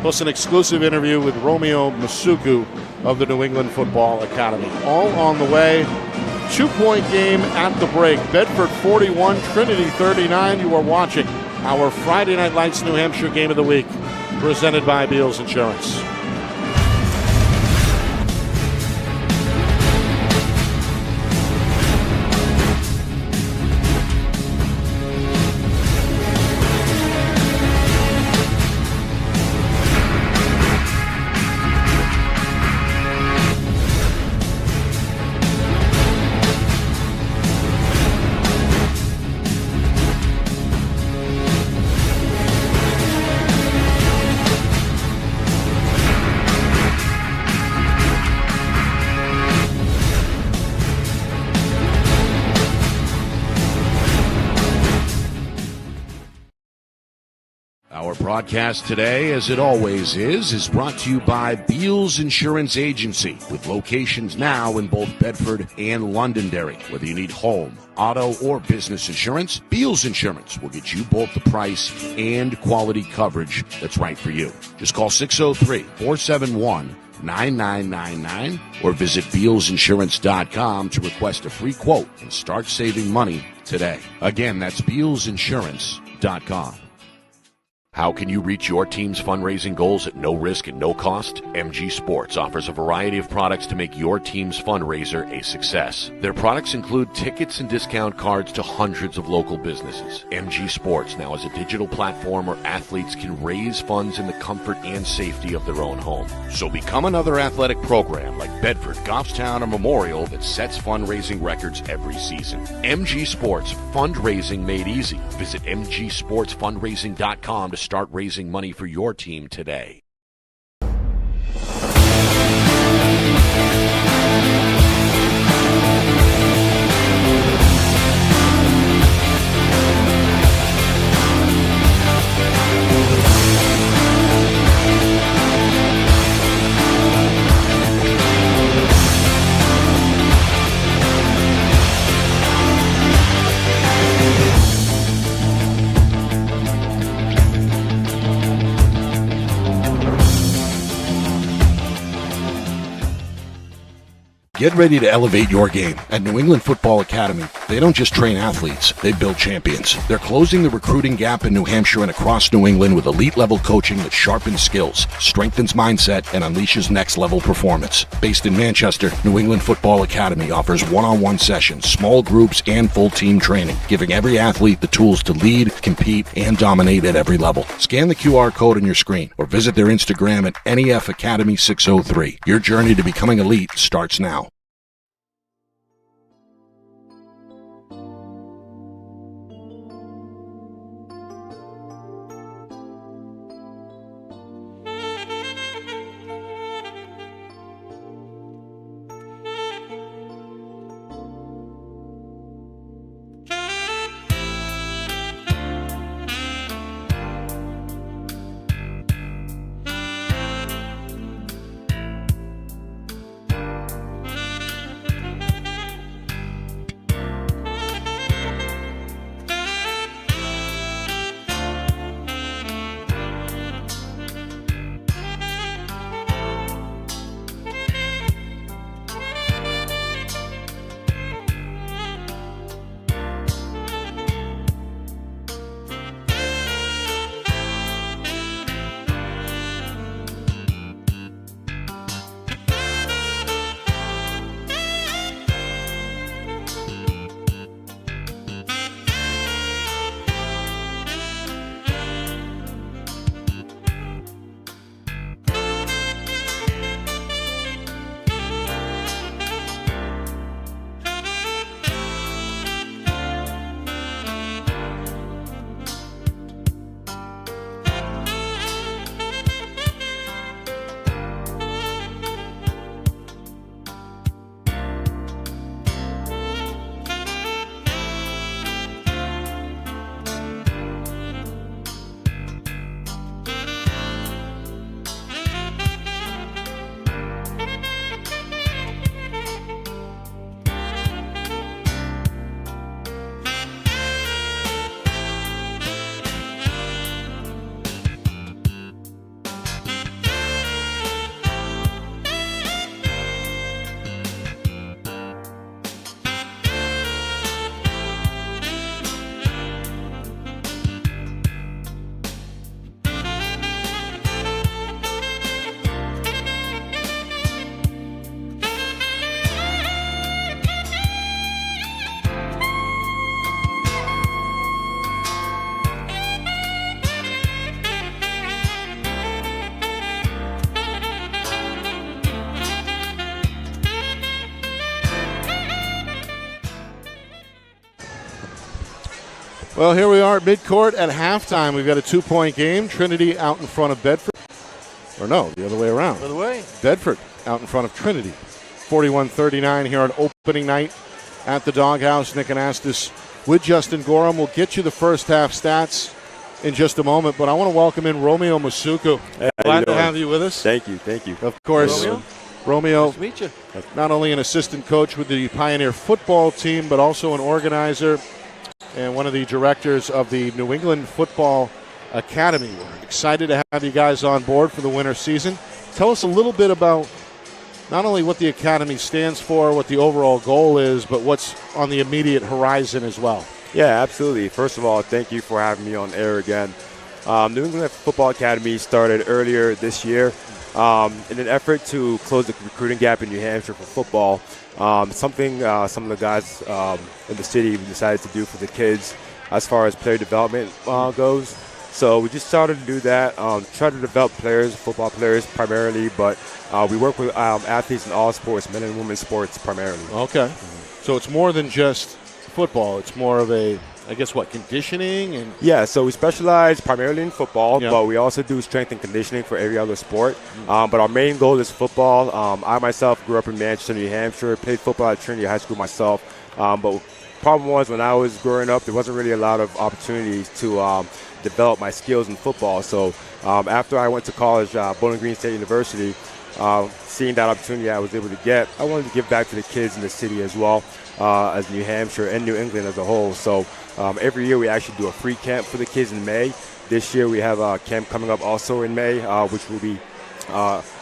Plus an exclusive interview with Romeo Masuku of the New England Football Academy. All on the way. 2-point game at the break. Bedford 41, Trinity 39. You are watching our Friday Night Lights New Hampshire Game of the Week, presented by Beals Insurance. Our broadcast today, as it always is brought to you by Beals Insurance Agency, with locations now in both Bedford and Londonderry. Whether you need home, auto, or business insurance, Beals Insurance will get you both the price and quality coverage that's right for you. Just call 603-471-9999 or visit BealsInsurance.com to request a free quote and start saving money today. Again, that's BealsInsurance.com. How can you reach your team's fundraising goals at no risk and no cost? MG Sports offers a variety of products to make your team's fundraiser a success. Their products include tickets and discount cards to hundreds of local businesses. MG Sports now has a digital platform where athletes can raise funds in the comfort and safety of their own home. So become another athletic program like Bedford, Goffstown, or Memorial that sets fundraising records every season. MG Sports, fundraising made easy. Visit mgsportsfundraising.com to start raising money for your team today. Get ready to elevate your game. At New England Football Academy, they don't just train athletes, they build champions. They're closing the recruiting gap in New Hampshire and across New England with elite-level coaching that sharpens skills, strengthens mindset, and unleashes next-level performance. Based in Manchester, New England Football Academy offers one-on-one sessions, small groups, and full-team training, giving every athlete the tools to lead, compete, and dominate at every level. Scan the QR code on your screen or visit their Instagram at NEF Academy 603. Your journey to becoming elite starts now. Well, here we are at midcourt at halftime. We've got a 2-point game. Trinity out in front of Bedford. Or no, the other way around. The other way. Bedford out in front of Trinity. 41-39 here on opening night at the Doghouse. Nick Anastas with Justin Gorham. We'll get you the first half stats in just a moment, but I want to welcome in Romeo Masuku. Hey, Glad to have you with us. Thank you. Of course, Romeo, Nice to meet you. not only an assistant coach with the Pioneer football team, but also an organizer and one of the directors of the New England Football Academy. We're excited to have you guys on board for the winter season. Tell us a little bit about not only what the Academy stands for, what the overall goal is, but what's on the immediate horizon as well. Yeah, absolutely. First of all, thank you for having me on air again. New England Football Academy started earlier this year in an effort to close the recruiting gap in New Hampshire for football. Something some of the guys in the city decided to do for the kids as far as player development goes. So we just started to do that, try to develop players, football players primarily, but we work with athletes in all sports, men and women's sports primarily. Okay. So it's more than just football. It's more of a, I guess, conditioning? And Yeah, so we specialize primarily in football, Yep. but we also do strength and conditioning for every other sport. But our main goal is football. I myself grew up in Manchester, New Hampshire, played football at Trinity High School myself. But problem was when I was growing up, there wasn't really a lot of opportunities to develop my skills in football. So after I went to college, Bowling Green State University, seeing that opportunity I was able to get, I wanted to give back to the kids in the city as well, as New Hampshire and New England as a whole. So every year we actually do a free camp for the kids in May. This year we have a camp coming up also in May, which we'll be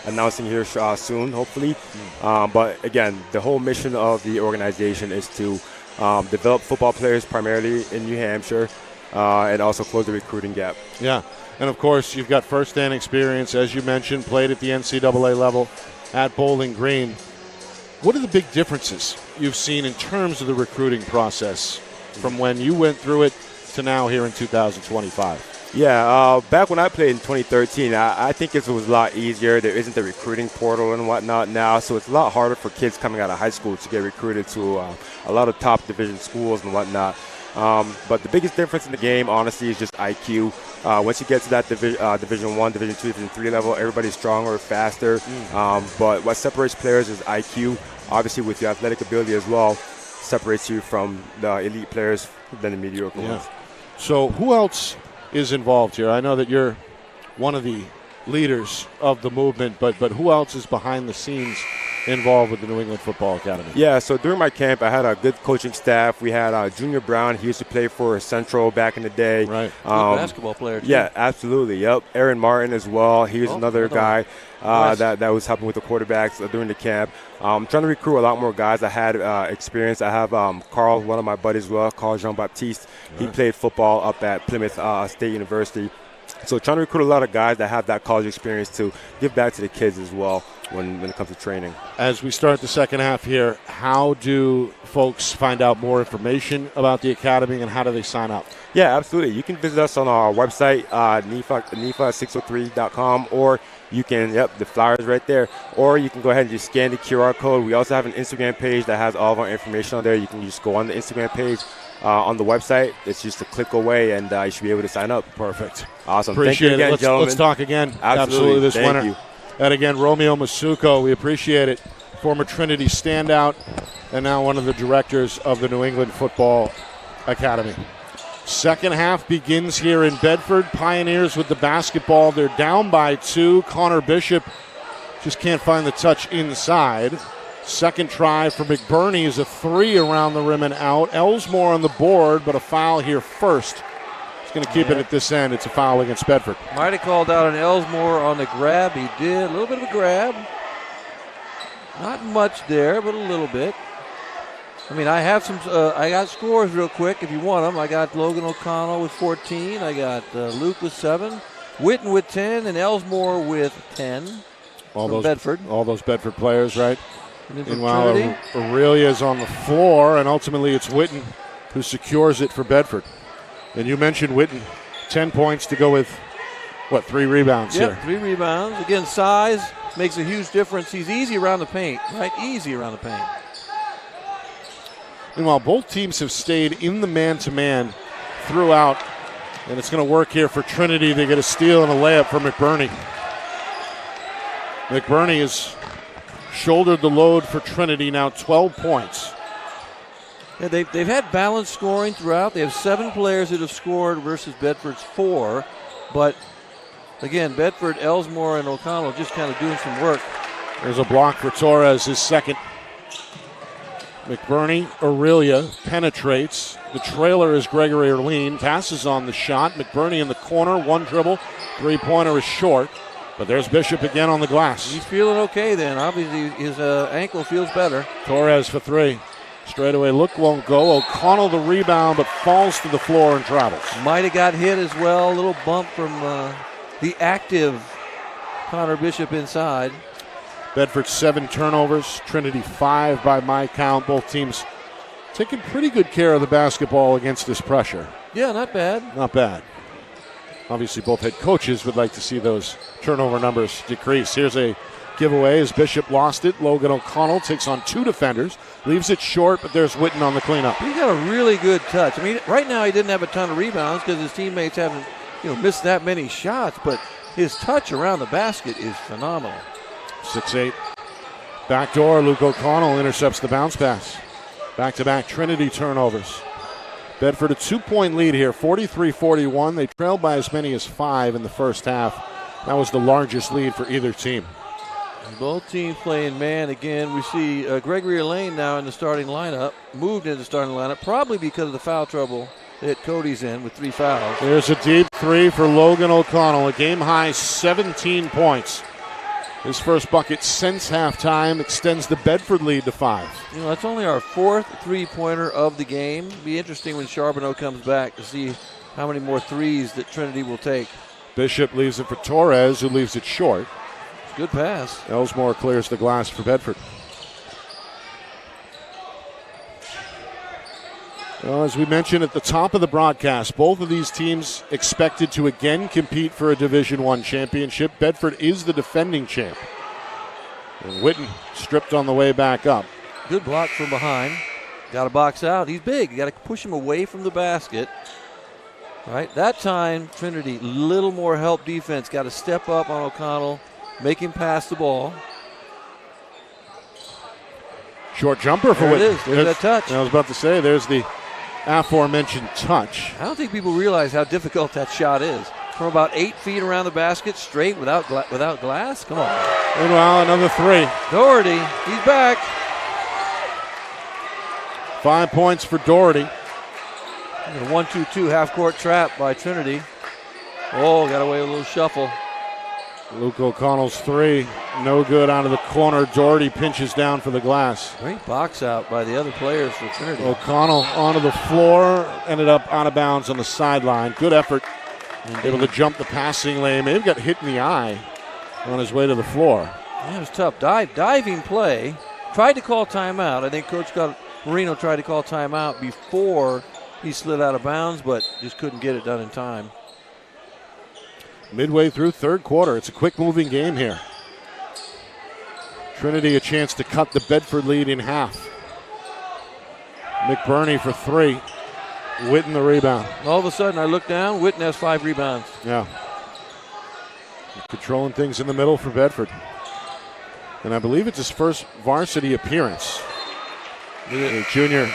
announcing here soon, hopefully. But again, the whole mission of the organization is to develop football players primarily in New Hampshire and also close the recruiting gap. yeah. And, of course, you've got first-hand experience, as you mentioned, played at the NCAA level at Bowling Green. What are the big differences you've seen in terms of the recruiting process from when you went through it to now here in 2025? Yeah, back when I played in 2013, I think it was a lot easier. There isn't the recruiting portal and whatnot now, so it's a lot harder for kids coming out of high school to get recruited to a lot of top division schools and whatnot. But the biggest difference in the game, honestly, is just IQ. Once you get to that Division 1, Division 2, Division 3 level, everybody's stronger, faster. But what separates players is IQ. Obviously, with your athletic ability as well, separates you from the elite players than the mediocre ones. So who else is involved here? I know that you're one of the leaders of the movement, but who else is behind the scenes involved with the New England Football Academy? Yeah, so during my camp, I had a good coaching staff. We had Junior Brown. He used to play for Central back in the day. Right. Good basketball player, too. Yeah, absolutely. Yep. Aaron Martin as well. He was another guy that was helping with the quarterbacks during the camp. I'm trying to recruit a lot more guys. I had experience. I have Carl, one of my buddies as well, Carl Jean-Baptiste. He played football up at Plymouth State University. So trying to recruit a lot of guys that have that college experience to give back to the kids as well when it comes to training. As we start the second half here, how do folks find out more information about the Academy and how do they sign up? Yeah, absolutely. You can visit us on our website, NEFA603.com, or you can, the flyer's right there, or you can go ahead and just scan the QR code. We also have an Instagram page that has all of our information on there. You can just go on the Instagram page. On the website, it's just a click away, and you should be able to sign up. Perfect. Awesome. Appreciate Thank you again, it. gentlemen. Let's talk again. Absolutely. This Thank winter. you. And again, Romeo Masuko, we appreciate it. Former Trinity standout, and now one of the directors of the New England Football Academy. Second half begins here in Bedford. Pioneers with the basketball. They're down by 2. Connor Bishop just can't find the touch inside. Second try for McBurney is a 3 around the rim and out. Elsmore on the board, but a foul here first. He's going to keep it at this end. It's a foul against Bedford. Might have called out an Elsmore on the grab. He did. A little bit of a grab. Not much there, but a little bit. I mean, I have some. I got scores real quick if you want them. I got Logan O'Connell with 14. I got Luke with 7. Witten with 10, and Elsmore with 10. Bedford. All those Bedford players, right? Meanwhile, Aurelia is on the floor, and ultimately it's Witten who secures it for Bedford. And you mentioned Witten, 10 points to go with, 3 rebounds here? 3 rebounds. Again, size makes a huge difference. He's easy around the paint, right? Easy around the paint. Meanwhile, both teams have stayed in the man-to-man threw out, and it's going to work here for Trinity. They get a steal and a layup for McBurney. McBurney has shouldered the load for Trinity, now 12 points. Yeah, they've had balanced scoring throughout. They have 7 players that have scored versus Bedford's 4. But, again, Bedford, Ellsmore, and O'Connell just kind of doing some work. There's a block for Torres, his second. McBurney, Aurelia penetrates. The trailer is Gregory Erleen. Passes on the shot. McBurney in the corner, one dribble. Three-pointer is short. But there's Bishop again on the glass. He's feeling okay then. Obviously, his ankle feels better. Torres for 3. Straightaway look won't go. O'Connell the rebound, but falls to the floor and travels. Might have got hit as well. A little bump from the active Connor Bishop inside. Bedford 7 turnovers. Trinity 5 by my count. Both teams taking pretty good care of the basketball against this pressure. Yeah, not bad. Not bad. Obviously, both head coaches would like to see those turnover numbers decrease. Here's a giveaway as Bishop lost it. Logan O'Connell takes on 2 defenders, leaves it short, but there's Witten on the cleanup. He's got a really good touch. I mean, right now he didn't have a ton of rebounds because his teammates haven't, missed that many shots, but his touch around the basket is phenomenal. 6-8. Backdoor, Luke O'Connell intercepts the bounce pass. Back-to-back Trinity turnovers. Bedford a 2-point lead here, 43-41. They trailed by as many as 5 in the first half. That was the largest lead for either team. Both teams playing man again. We see Gregory Elaine now in the starting lineup, moved into the starting lineup, probably because of the foul trouble that Cody's in with 3 fouls. There's a deep 3 for Logan O'Connell, a game-high 17 points. His first bucket since halftime extends the Bedford lead to 5. That's only our 4th three-pointer of the game. It'll be interesting when Charbonneau comes back to see how many more threes that Trinity will take. Bishop leaves it for Torres, who leaves it short. Good pass. Ellsmore clears the glass for Bedford. Well, as we mentioned at the top of the broadcast, both of these teams expected to again compete for a Division I championship. Bedford is the defending champ. And Witten stripped on the way back up. Good block from behind. Got to box out. He's big. You got to push him away from the basket. Right. That time, Trinity, little more help defense. Got to step up on O'Connell, make him pass the ball. Short jumper for There Witten. it is. There's that touch. I was about to say, there's the aforementioned touch. I don't think people realize how difficult that shot is. From about 8 feet around the basket, straight without glass. Come on. Meanwhile, another 3. Doherty, he's back. 5 points for Doherty. A 1-2-2 half-court trap by Trinity. Oh, got away with a little shuffle. Luke O'Connell's 3, no good out of the corner. Doherty pinches down for the glass. Great box out by the other players for Trinity. O'Connell onto the floor, ended up out of bounds on the sideline. Good effort, able to jump the passing lane. Maybe got hit in the eye on his way to the floor. Yeah, it was tough. Diving play. Tried to call timeout. I think Coach Marino tried to call timeout before he slid out of bounds, but just couldn't get it done in time. Midway through third quarter, it's a quick-moving game here. Trinity a chance to cut the Bedford lead in half. McBurney for 3. Witten the rebound. All of a sudden, I look down. Witten has 5 rebounds. Yeah. Controlling things in the middle for Bedford. And I believe it's his first varsity appearance. The junior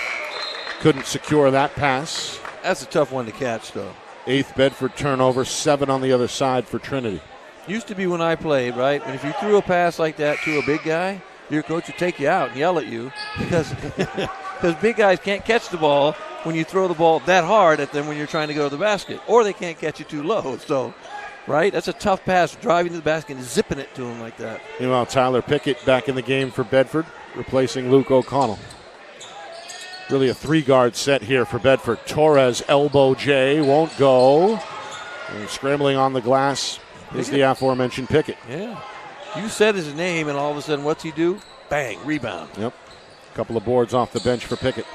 couldn't secure that pass. That's a tough one to catch, though. 8th Bedford turnover, 7 on the other side for Trinity. Used to be when I played, right? And if you threw a pass like that to a big guy, your coach would take you out and yell at you because big guys can't catch the ball when you throw the ball that hard at them when you're trying to go to the basket, or they can't catch it too low. So, right? That's a tough pass, driving to the basket and zipping it to him like that. Meanwhile, Tyler Pickett back in the game for Bedford, replacing Luke O'Connell. Really a 3-guard set here for Bedford. Torres, elbow J, won't go. And scrambling on the glass is the aforementioned Pickett. Yeah. You said his name, and all of a sudden, what's he do? Bang, rebound. Yep. A couple of boards off the bench for Pickett.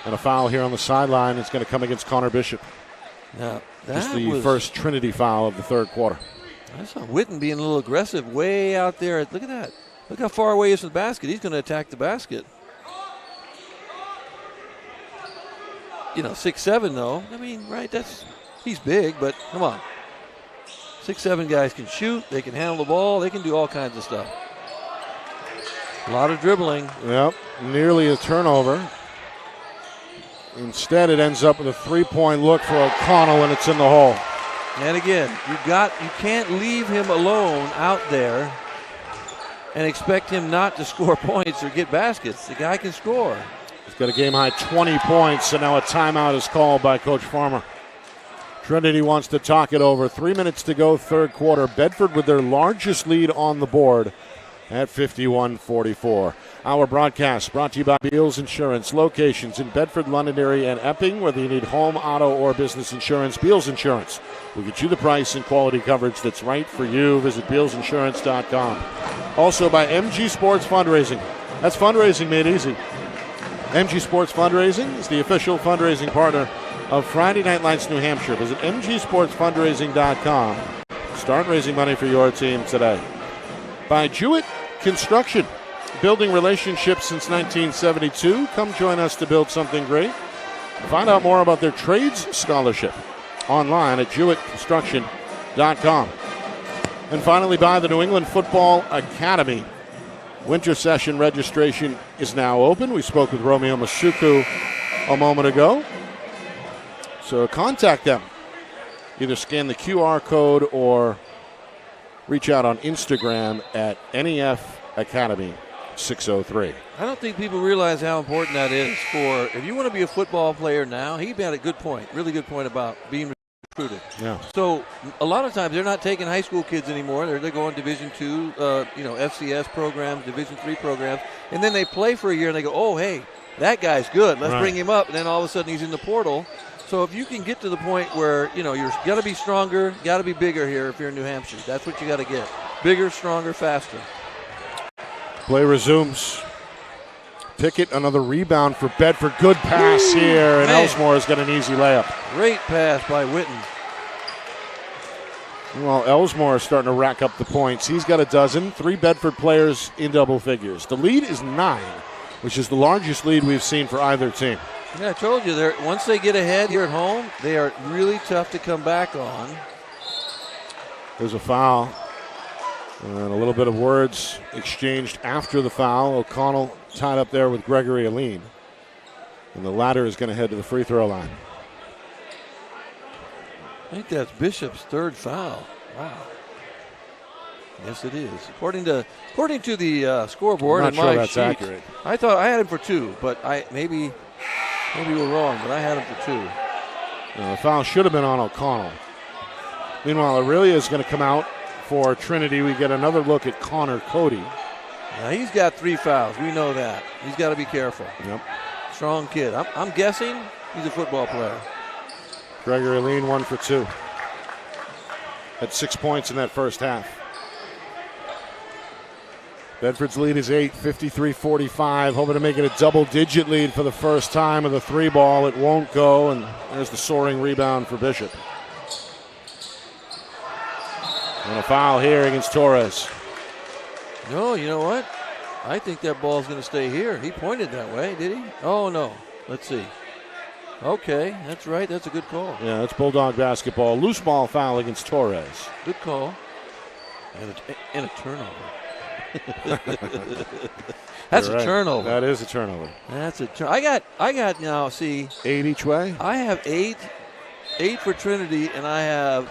And a foul here on the sideline. It's going to come against Connor Bishop. Now, Just the first Trinity foul of the third quarter. I saw Witten being a little aggressive way out there. Look at that. Look how far away he is from the basket. He's going to attack the basket. 6'7", though. I mean, right? He's big, but come on. 6'7" guys can shoot. They can handle the ball. They can do all kinds of stuff. A lot of dribbling. Yep, nearly a turnover. Instead, it ends up with a three-point look for O'Connell, and it's in the hole. And again, you can't leave him alone out there and expect him not to score points or get baskets. The guy can score. He's got a game-high 20 points, and now a timeout is called by Coach Farmer. Trinity wants to talk it over. 3 minutes to go, third quarter. Bedford with their largest lead on the board at 51-44. Our broadcast brought to you by Beals Insurance. Locations in Bedford, Londonderry, and Epping. Whether you need home, auto, or business insurance, Beals Insurance will get you the price and quality coverage that's right for you. Visit BealsInsurance.com. Also by MG Sports Fundraising. That's fundraising made easy. MG Sports Fundraising is the official fundraising partner of Friday Night Lights New Hampshire. Visit MGSportsFundraising.com. Start raising money for your team today. By Jewett Construction. Building relationships since 1972. Come join us to build something great. Find out more about their trades scholarship online at JewettConstruction.com. And finally, by the New England Football Academy. Winter session registration is now open. We spoke with Romeo Masuku a moment ago. So contact them. Either scan the QR code or reach out on Instagram at NEF Academy 603. I don't think people realize how important that is if you want to be a football player now. He had a good point, really good point about being recruited. Yeah. So a lot of times they're not taking high school kids anymore. They're going Division II, FCS programs, Division III programs, and then they play for a year and they go, oh, hey, that guy's good. Let's bring him up. And then all of a sudden he's in the portal. So if you can get to the point where, you're got to be stronger, got to be bigger here if you're in New Hampshire. That's what you got to get. Bigger, stronger, faster. Play resumes. Pickett, another rebound for Bedford. Good pass here, and Elsmore has got an easy layup. Great pass by Witten. Well, Elsmore is starting to rack up the points. He's got a dozen. 3 Bedford players in double figures. The lead is 9, which is the largest lead we've seen for either team. Yeah, I told you, once they get ahead here at home, they are really tough to come back on. There's a foul. And a little bit of words exchanged after the foul. O'Connell tied up there with Gregory Aline. And the latter is going to head to the free throw line. I think that's Bishop's 3rd foul. Wow. Yes, it is. According to the scoreboard I'm not and sure my that's sheet, accurate. I thought I had him for 2, but maybe we're wrong, but I had him for 2. The foul should have been on O'Connell. Meanwhile, Aurelia is going to come out for Trinity. We get another look at Connor Cody. Now, he's got 3 fouls. We know that. He's got to be careful. Yep. Strong kid. I'm guessing he's a football player. Gregory Aline 1 for 2. Had 6 points in that first half. Bedford's lead is 8, 53-45. Hoping to make it a double-digit lead for the first time with a 3 ball. It won't go, and there's the soaring rebound for Bishop. And a foul here against Torres. No, you know what? I think that ball's going to stay here. He pointed that way, did he? Oh, no. Let's see. Okay, that's right. That's a good call. Yeah, that's Bulldog basketball. Loose ball foul against Torres. Good call. And a turnover. That's You're right. a turnover. That is a turnover. That's a turnover. I got now, see. 8 each way? I have 8 for Trinity, and I have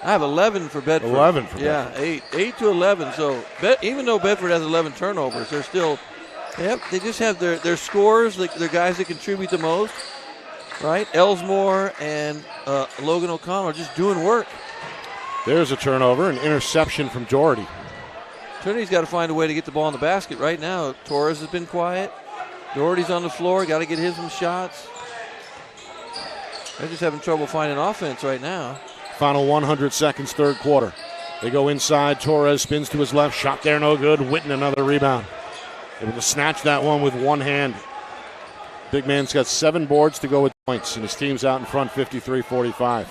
11 for Bedford. 11 for Bedford. Yeah, 8 to 11. So even though Bedford has 11 turnovers, they're still they just have their scores, their guys that contribute the most, right? Elsmore and Logan O'Connell are just doing work. There's a turnover, an interception from Doherty. Trinity's got to find a way to get the ball in the basket right now. Torres has been quiet. Doherty's on the floor. Got to get his some shots. They're just having trouble finding offense right now. Final 100 seconds, third quarter. They go inside. Torres spins to his left. Shot there, no good. Witten, another rebound. Able to snatch that one with one hand. Big man's got 7 boards to go with points, and his team's out in front 53-45.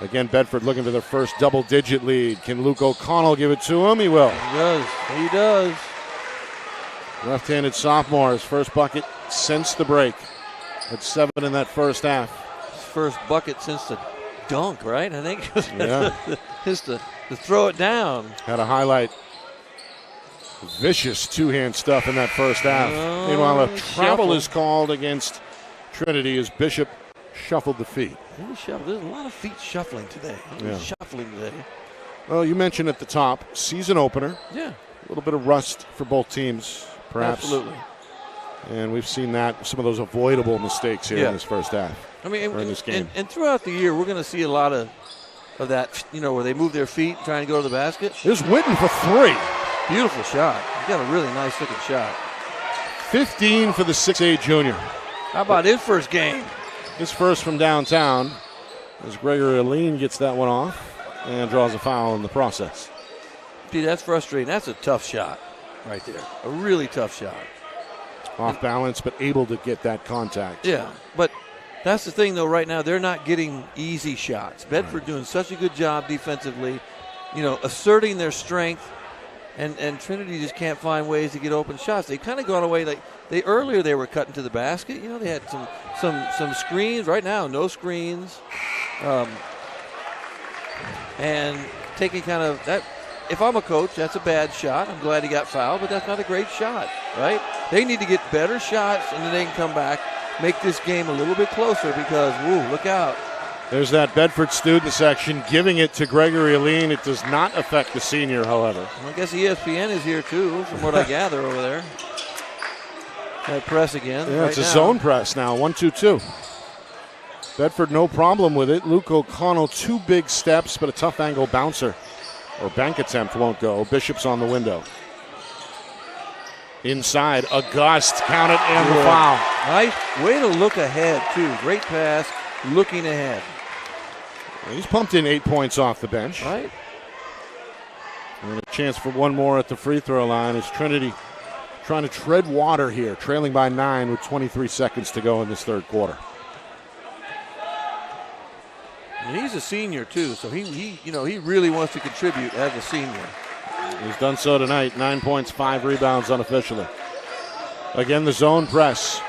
Again, Bedford looking for their first double-digit lead. Can Luke O'Connell give it to him? He will. He does. He does. Left-handed sophomore, his first bucket since the break. Had 7 in that first half. His first bucket since the dunk, right? I think. Yeah. Just to throw it down. Had a highlight. Vicious two-hand stuff in that first half. Oh, Meanwhile, a travel shuffle. is called against Trinity as Bishop shuffled the feet. There's a lot of feet shuffling today. Shuffling today. Well, you mentioned at the top, season opener. Yeah. A little bit of rust for both teams, perhaps. Absolutely. And we've seen that, some of those avoidable mistakes here in this first half. I mean, in this game. And throughout the year, we're going to see a lot of that, where they move their feet trying to go to the basket. Here's Witten for 3. Beautiful shot. He's got a really nice looking shot. 15 for the 6'8 junior. How about his first game? His first from downtown as Gregory Aline gets that one off and draws a foul in the process. Gee, that's frustrating. That's a tough shot right there. A really tough shot. Off balance, but able to get that contact. Yeah, but that's the thing, though, right now. They're not getting easy shots. Bedford doing such a good job defensively, asserting their strength, and Trinity just can't find ways to get open shots. They've kind of gone away. Earlier they were cutting to the basket. They had some screens. Right now, no screens. And taking kind of that. If I'm a coach, that's a bad shot. I'm glad he got fouled, but that's not a great shot, right? They need to get better shots, and then they can come back, make this game a little bit closer because, look out. There's that Bedford student section giving it to Gregory Aline. It does not affect the senior, however. Well, I guess ESPN is here, too, from what I gather over there. That press again. Yeah, right it's a now. zone press now, 1-2-2. Bedford no problem with it. Luke O'Connell, 2 big steps, but a tough angle bouncer. Or bank attempt won't go. Bishop's on the window. Inside, August, count it, and the foul. Nice way to look ahead, too. Great pass, looking ahead. He's pumped in 8 points off the bench. Right. And a chance for one more at the free throw line as Trinity trying to tread water here, trailing by 9 with 23 seconds to go in this third quarter. And he's a senior, too, so he really wants to contribute as a senior. He's done so tonight. 9 points, 5 rebounds unofficially. Again, the zone press.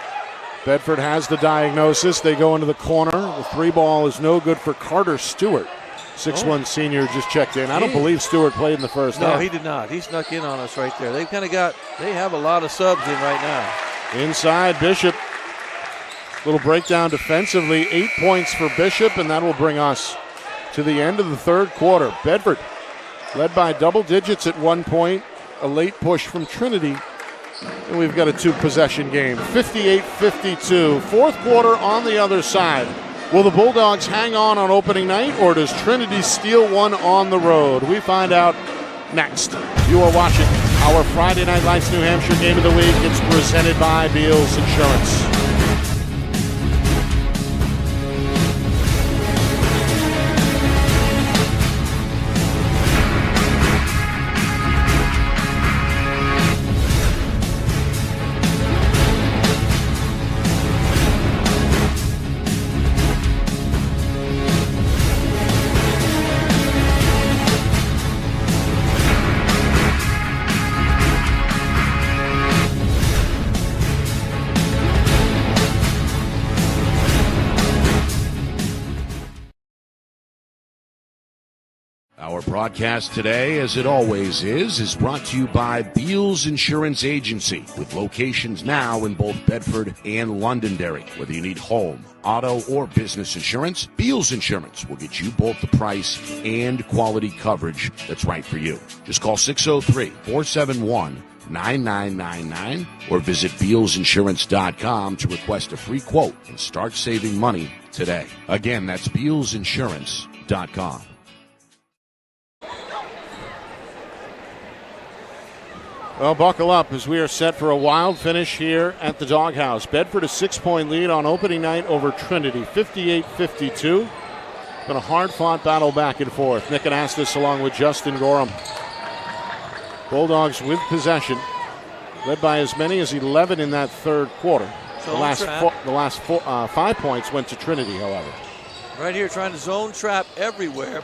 Bedford has the diagnosis. They go into the corner. The 3-ball is no good for Carter Stewart. 6'1 senior just checked in. I don't believe Stewart played in the first half. No, he did not. He snuck in on us right there. They have a lot of subs in right now. Inside, Bishop. Little breakdown defensively. 8 points for Bishop, and that will bring us to the end of the third quarter. Bedford led by double digits at one point. A late push from Trinity. And we've got a 2-possession game. 58-52. Fourth quarter on the other side. Will the Bulldogs hang on opening night, or does Trinity steal one on the road? We find out next. You are watching our Friday Night Lights New Hampshire Game of the Week. It's presented by Beals Insurance. Our broadcast today, as it always is brought to you by Beals Insurance Agency, with locations now in both Bedford and Londonderry. Whether you need home, auto, or business insurance, Beals Insurance will get you both the price and quality coverage that's right for you. Just call 603-471-9999 or visit BealsInsurance.com to request a free quote and start saving money today. Again, that's BealsInsurance.com. Well, buckle up as we are set for a wild finish here at the Doghouse. Bedford a 6-point lead on opening night over Trinity, 58-52. Been a hard-fought battle back and forth. Nick Anastas along with Justin Gorham. Bulldogs with possession, led by as many as 11 in that third quarter. The last 5 points went to Trinity, however. Right here trying to zone trap everywhere.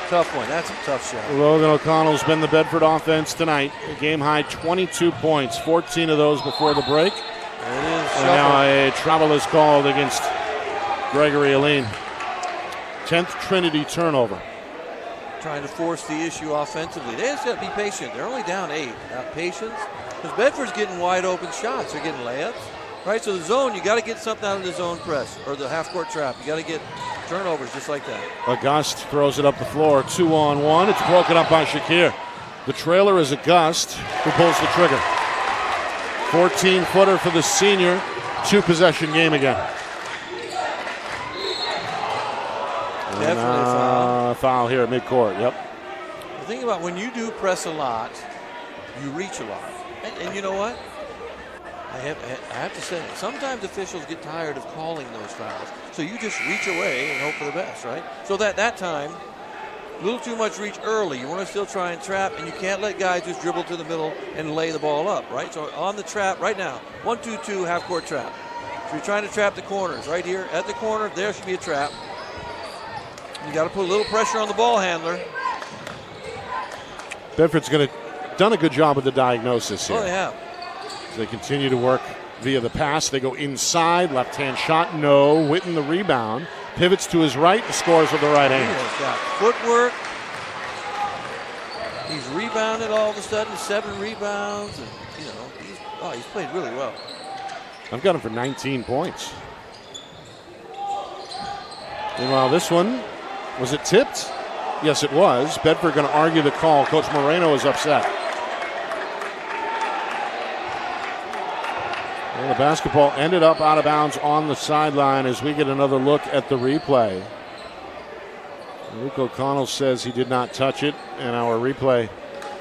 Tough one. That's a tough shot. Logan O'Connell's been the Bedford offense tonight. A game-high 22 points, 14 of those before the break. There it is. And now a travel is called against Gregory Aline. 10th Trinity turnover. Trying to force the issue offensively. They just got to be patient. They're only down 8. Patience, because Bedford's getting wide open shots. They're getting layups, right? So the zone, you got to get something out of the zone press or the half-court trap. You got to get turnovers just like that. August throws it up the floor, 2-on-1. It's broken up by Shakir. The trailer is August, who pulls the trigger. 14-footer for the senior. 2-possession game again. Definitely foul. Foul here at midcourt, yep. The thing about when you do press a lot, you reach a lot. And you know what? I have to say, sometimes officials get tired of calling those fouls. So you just reach away and hope for the best, right? So that time, a little too much reach early. You want to still try and trap, and you can't let guys just dribble to the middle and lay the ball up, right? So on the trap right now, 1-2-2 half-court trap. So you're trying to trap the corners. Right here at the corner, there should be a trap. You got to put a little pressure on the ball handler. Bedford's done a good job with the diagnosis here. Oh, they have. They continue to work via the pass. They go inside, left-hand shot, no. Witten the rebound, pivots to his right, and scores with the right hand. He's got footwork. He's rebounded all of a sudden, 7 rebounds, and he's played really well. I've got him for 19 points. Meanwhile, this one, was it tipped? Yes, it was. Bedford going to argue the call. Coach Moreno is upset. Well, the basketball ended up out of bounds on the sideline as we get another look at the replay. Luke O'Connell says he did not touch it, and our replay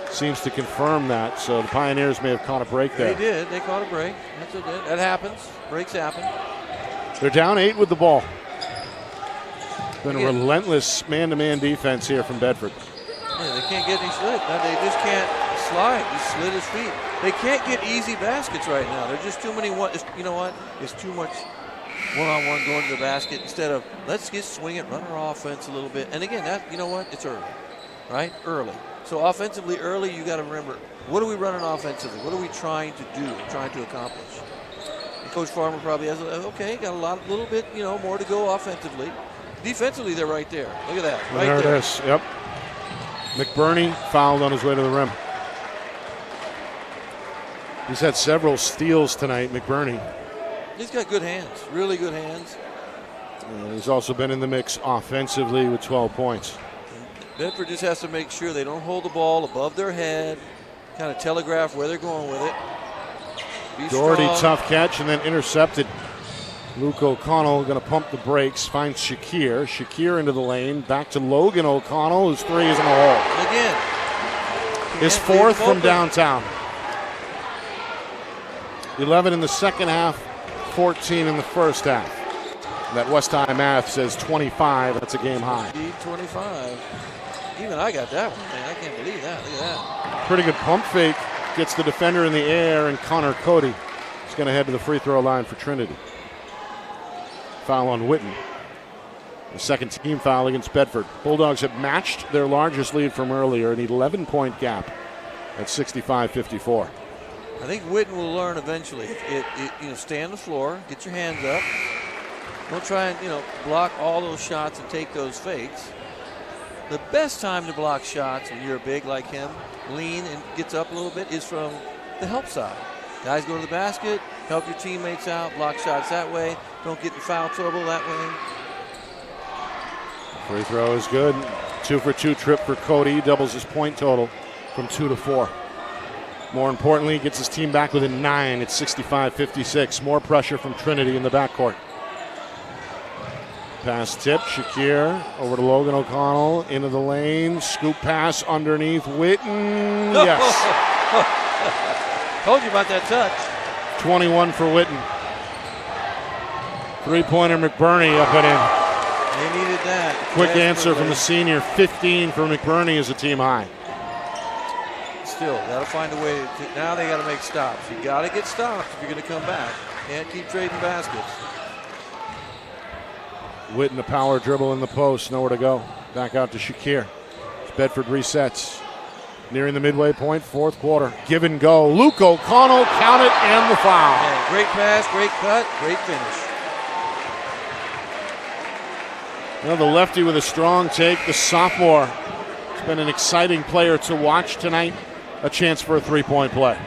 seems to confirm that. So the Pioneers may have caught a break there. They did. They caught a break. That's what that happens. Breaks happen. They're down 8 with the ball. Been a relentless man-to-man defense here from Bedford. Yeah, they can't get any slid. They just can't slide. He slid his feet. They can't get easy baskets right now. There's just too many. You know what? It's too much one-on-one going to the basket instead of let's get swing it, run our offense a little bit. And again, you know what? It's early, right? Early. So offensively, early, you got to remember what are we running offensively? What are we trying to do? Trying to accomplish? And Coach Farmer probably has got a little bit, more to go offensively. Defensively, they're right there. Look at that. Right there. There it is. Yep. McBurney fouled on his way to the rim. He's had several steals tonight, McBurney. He's got good hands, really good hands. He's also been in the mix offensively with 12 points. Bedford just has to make sure they don't hold the ball above their head, kind of telegraph where they're going with it. Be Doherty, strong. tough catch, and then intercepted. Luke O'Connell going to pump the brakes, finds Shakir. Shakir into the lane, back to Logan O'Connell, whose 3 is in the hole. Again. His 4th from downtown. 11 in the second half, 14 in the first half. That West High math says 25. That's a game high. Indeed, 25. Even I got that one, man. I can't believe that. Look at that. Pretty good pump fake. Gets the defender in the air, and Connor Cody is going to head to the free throw line for Trinity. Foul on Witten. The second team foul against Bedford. Bulldogs have matched their largest lead from earlier, an 11-point gap at 65-54. I think Witten will learn eventually. Stay on the floor, get your hands up. Don't try and, block all those shots and take those fakes. The best time to block shots when you're big like him, lean and gets up a little bit, is from the help side. Guys go to the basket, help your teammates out, block shots that way. Don't get in foul trouble that way. Free throw is good. 2 for 2 trip for Cody. Doubles his point total from 2 to 4. More importantly, gets his team back within 9 at 65-56. More pressure from Trinity in the backcourt. Pass tip, Shakir over to Logan O'Connell, into the lane, scoop pass underneath Witten. Yes. Told you about that touch. 21 for Witten. 3-pointer McBurney up and in. They needed that. Quick answer from the senior. 15 for McBurney is a team high. Still, got to find a way to. Now they got to make stops. You got to get stops if you're going to come back. Can't keep trading baskets. Witten a power dribble in the post, nowhere to go. Back out to Shakir. Bedford resets. Nearing the midway point, fourth quarter. Give and go. Luke O'Connell, count it, and the foul. Yeah, great pass, great cut, great finish. Well, the lefty with a strong take, the sophomore. It's been an exciting player to watch tonight. A chance for a three-point play.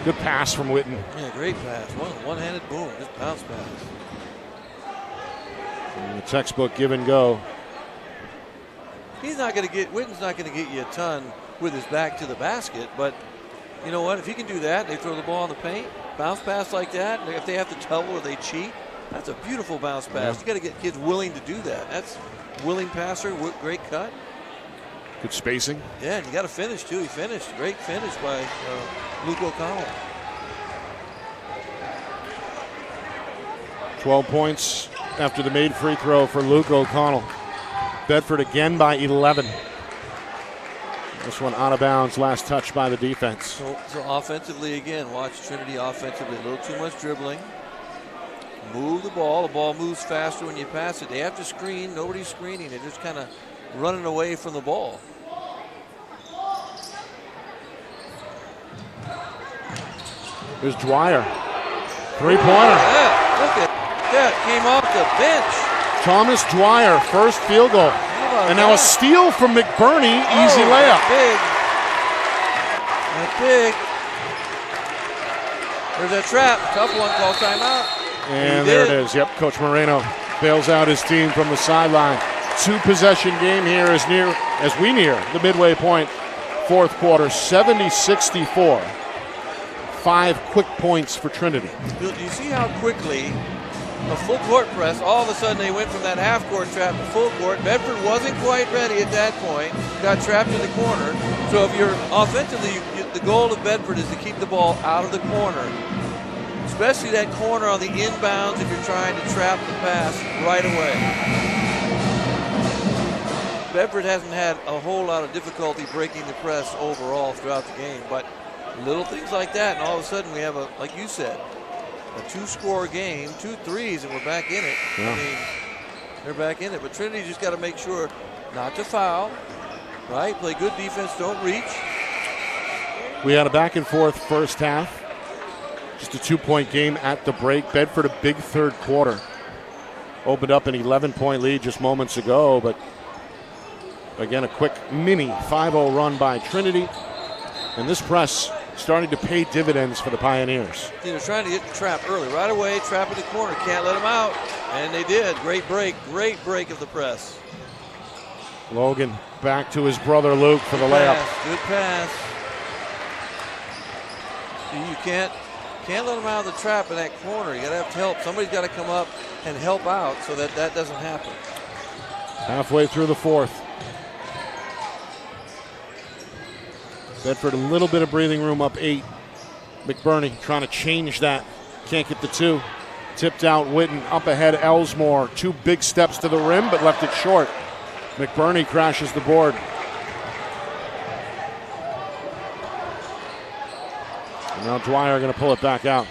Good pass from Witten. Yeah, great pass. One-handed boom, just bounce pass. And the textbook give and go. Witten's not going to get you a ton with his back to the basket, but you know what? If he can do that, they throw the ball in the paint, bounce pass like that, and if they have to double or they cheat, that's a beautiful bounce pass. Yeah. You got to get kids willing to do that. That's willing passer, great cut. Good spacing. Yeah, and you got to finish too. He finished. Great finish by Luke O'Connell. 12 points after the made free throw for Luke O'Connell. Bedford again by 11. This one out of bounds, last touch by the defense. So offensively again, watch Trinity offensively. A little too much dribbling. Move the ball. The ball moves faster when you pass it. They have to screen. Nobody's screening. They're just kind of running away from the ball. There's Dwyer. Three-pointer. Yeah, look at that. Came off the bench. Thomas Dwyer, first field goal. And now a steal from McBurney, easy layup. That's big. There's that trap. Tough one, call timeout. And there it is. Yep, Coach Moreno bails out his team from the sideline. Two-possession game here as we near the midway point. Fourth quarter, 70-64. 5 quick points for Trinity. Do you see how quickly a full court press, all of a sudden they went from that half court trap to full court. Bedford wasn't quite ready at that point, got trapped in the corner. So if you're offensively, the goal of Bedford is to keep the ball out of the corner, especially that corner on the inbounds if you're trying to trap the pass right away. Bedford hasn't had a whole lot of difficulty breaking the press overall throughout the game, but little things like that, and all of a sudden we have a, like you said, a 2-score game, 2 threes, and we're back in it. Yeah. I mean, they're back in it. But Trinity just got to make sure not to foul, right? Play good defense, don't reach. We had a back and forth first half. Just a 2-point game at the break. Bedford a big third quarter. Opened up an 11-point lead just moments ago, but again, a quick mini 5-0 run by Trinity. And this press starting to pay dividends for the Pioneers. They're trying to get the trap early, right away, trap in the corner, can't let them out. And they did. Great break of the press. Logan back to his brother Luke for the layup. Good pass. You can't let them out of the trap in that corner. You got to have help. Somebody's got to come up and help out so that doesn't happen. Halfway through the fourth. Bedford a little bit of breathing room, up 8. McBurney trying to change that. Can't get the 2. Tipped out Witten, up ahead Elsmore. 2 big steps to the rim, but left it short. McBurney crashes the board. And now Dwyer going to pull it back out.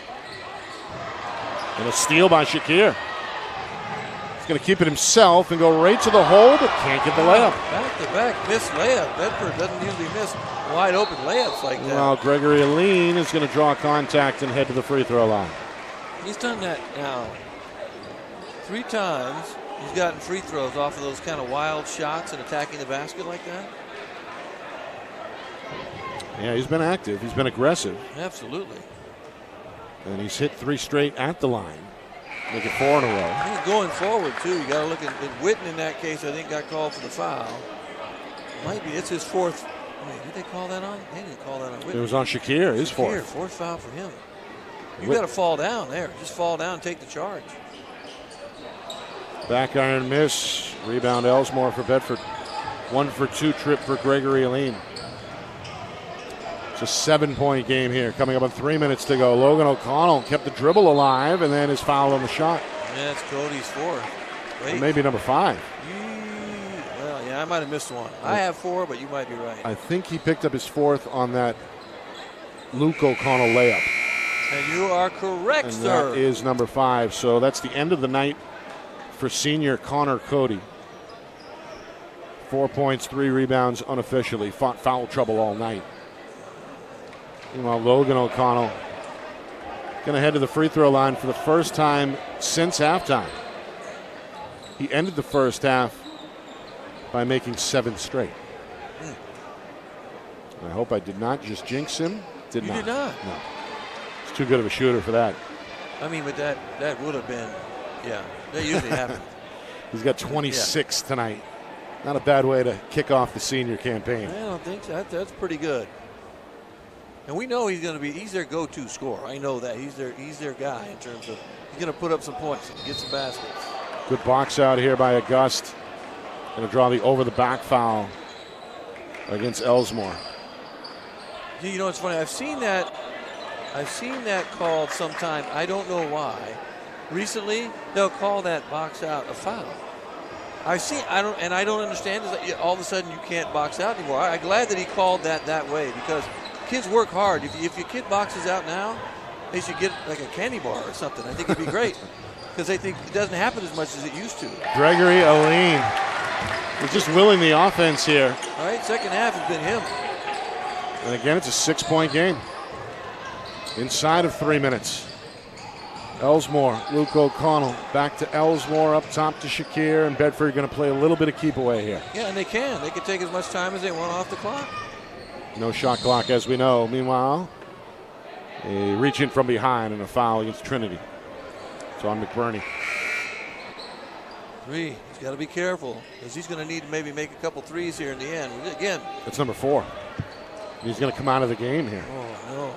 And a steal by Shakir. He's going to keep it himself and go right to the hole, but can't get the layup. Back-to-back missed layup. Bedford doesn't usually miss wide open layups like that. Well, Gregory Aline is going to draw contact and head to the free throw line. He's done that now 3 times. He's gotten free throws off of those kind of wild shots and attacking the basket like that. Yeah, he's been active. He's been aggressive. Absolutely. And he's hit 3 straight at the line. Make it 4 in a row. He's going forward, too. You got to look at Witten in that case, I think, got called for the foul. Might be. It's his 4th. Wait, did they call that on? They didn't call that on Witten. It was on Shakir, his 4th. 4th foul for him. You got to fall down there. Just fall down and take the charge. Back iron miss. Rebound Elsmore for Bedford. 1 for 2 trip for Gregory Aline. It's a 7-point game here. Coming up on 3 minutes to go. Logan O'Connell kept the dribble alive and then is fouled on the shot. Yeah, it's Cody's 4th. Wait. Maybe number 5. Well, yeah, I might have missed one. I have 4, but you might be right. I think he picked up his 4th on that Luke O'Connell layup. And you are correct, and sir. That is number 5. So that's the end of the night for senior Connor Cody. 4 points, 3 rebounds unofficially. Fought foul trouble all night. Meanwhile, Logan O'Connell going to head to the free throw line for the first time since halftime. He ended the first half by making 7 straight. I hope I did not just jinx him. You did not. No. He's too good of a shooter for that. I mean, but that would have been, yeah, that usually happens. He's got 26 tonight. Not a bad way to kick off the senior campaign. I don't think so. That's pretty good. And we know he's their go-to scorer. I know that. He's their guy in terms of he's going to put up some points and get some baskets. Good box out here by August. Going to draw the over-the-back foul against Elsmore. You know, it's funny. I've seen that called sometime. I don't know why. Recently, they'll call that box out a foul. I don't understand. Is that all of a sudden you can't box out anymore. I'm glad that he called that way because kids work hard. If your kid boxes out now, they should get like a candy bar or something. I think it'd be great because they think it doesn't happen as much as it used to. Gregory Aline is just willing the offense here. All right, second half has been him. And again, it's a 6-point game. Inside of 3 minutes. Elsmore, Luke O'Connell, back to Elsmore, up top to Shakir, and Bedford going to play a little bit of keep away here. Yeah, and they can. They can take as much time as they want off the clock. No shot clock, as we know. Meanwhile, a reach in from behind and a foul against Trinity. It's on McBurney. 3. He's got to be careful because he's going to need to maybe make a couple threes here in the end. Again. That's number 4. He's going to come out of the game here. Oh, no.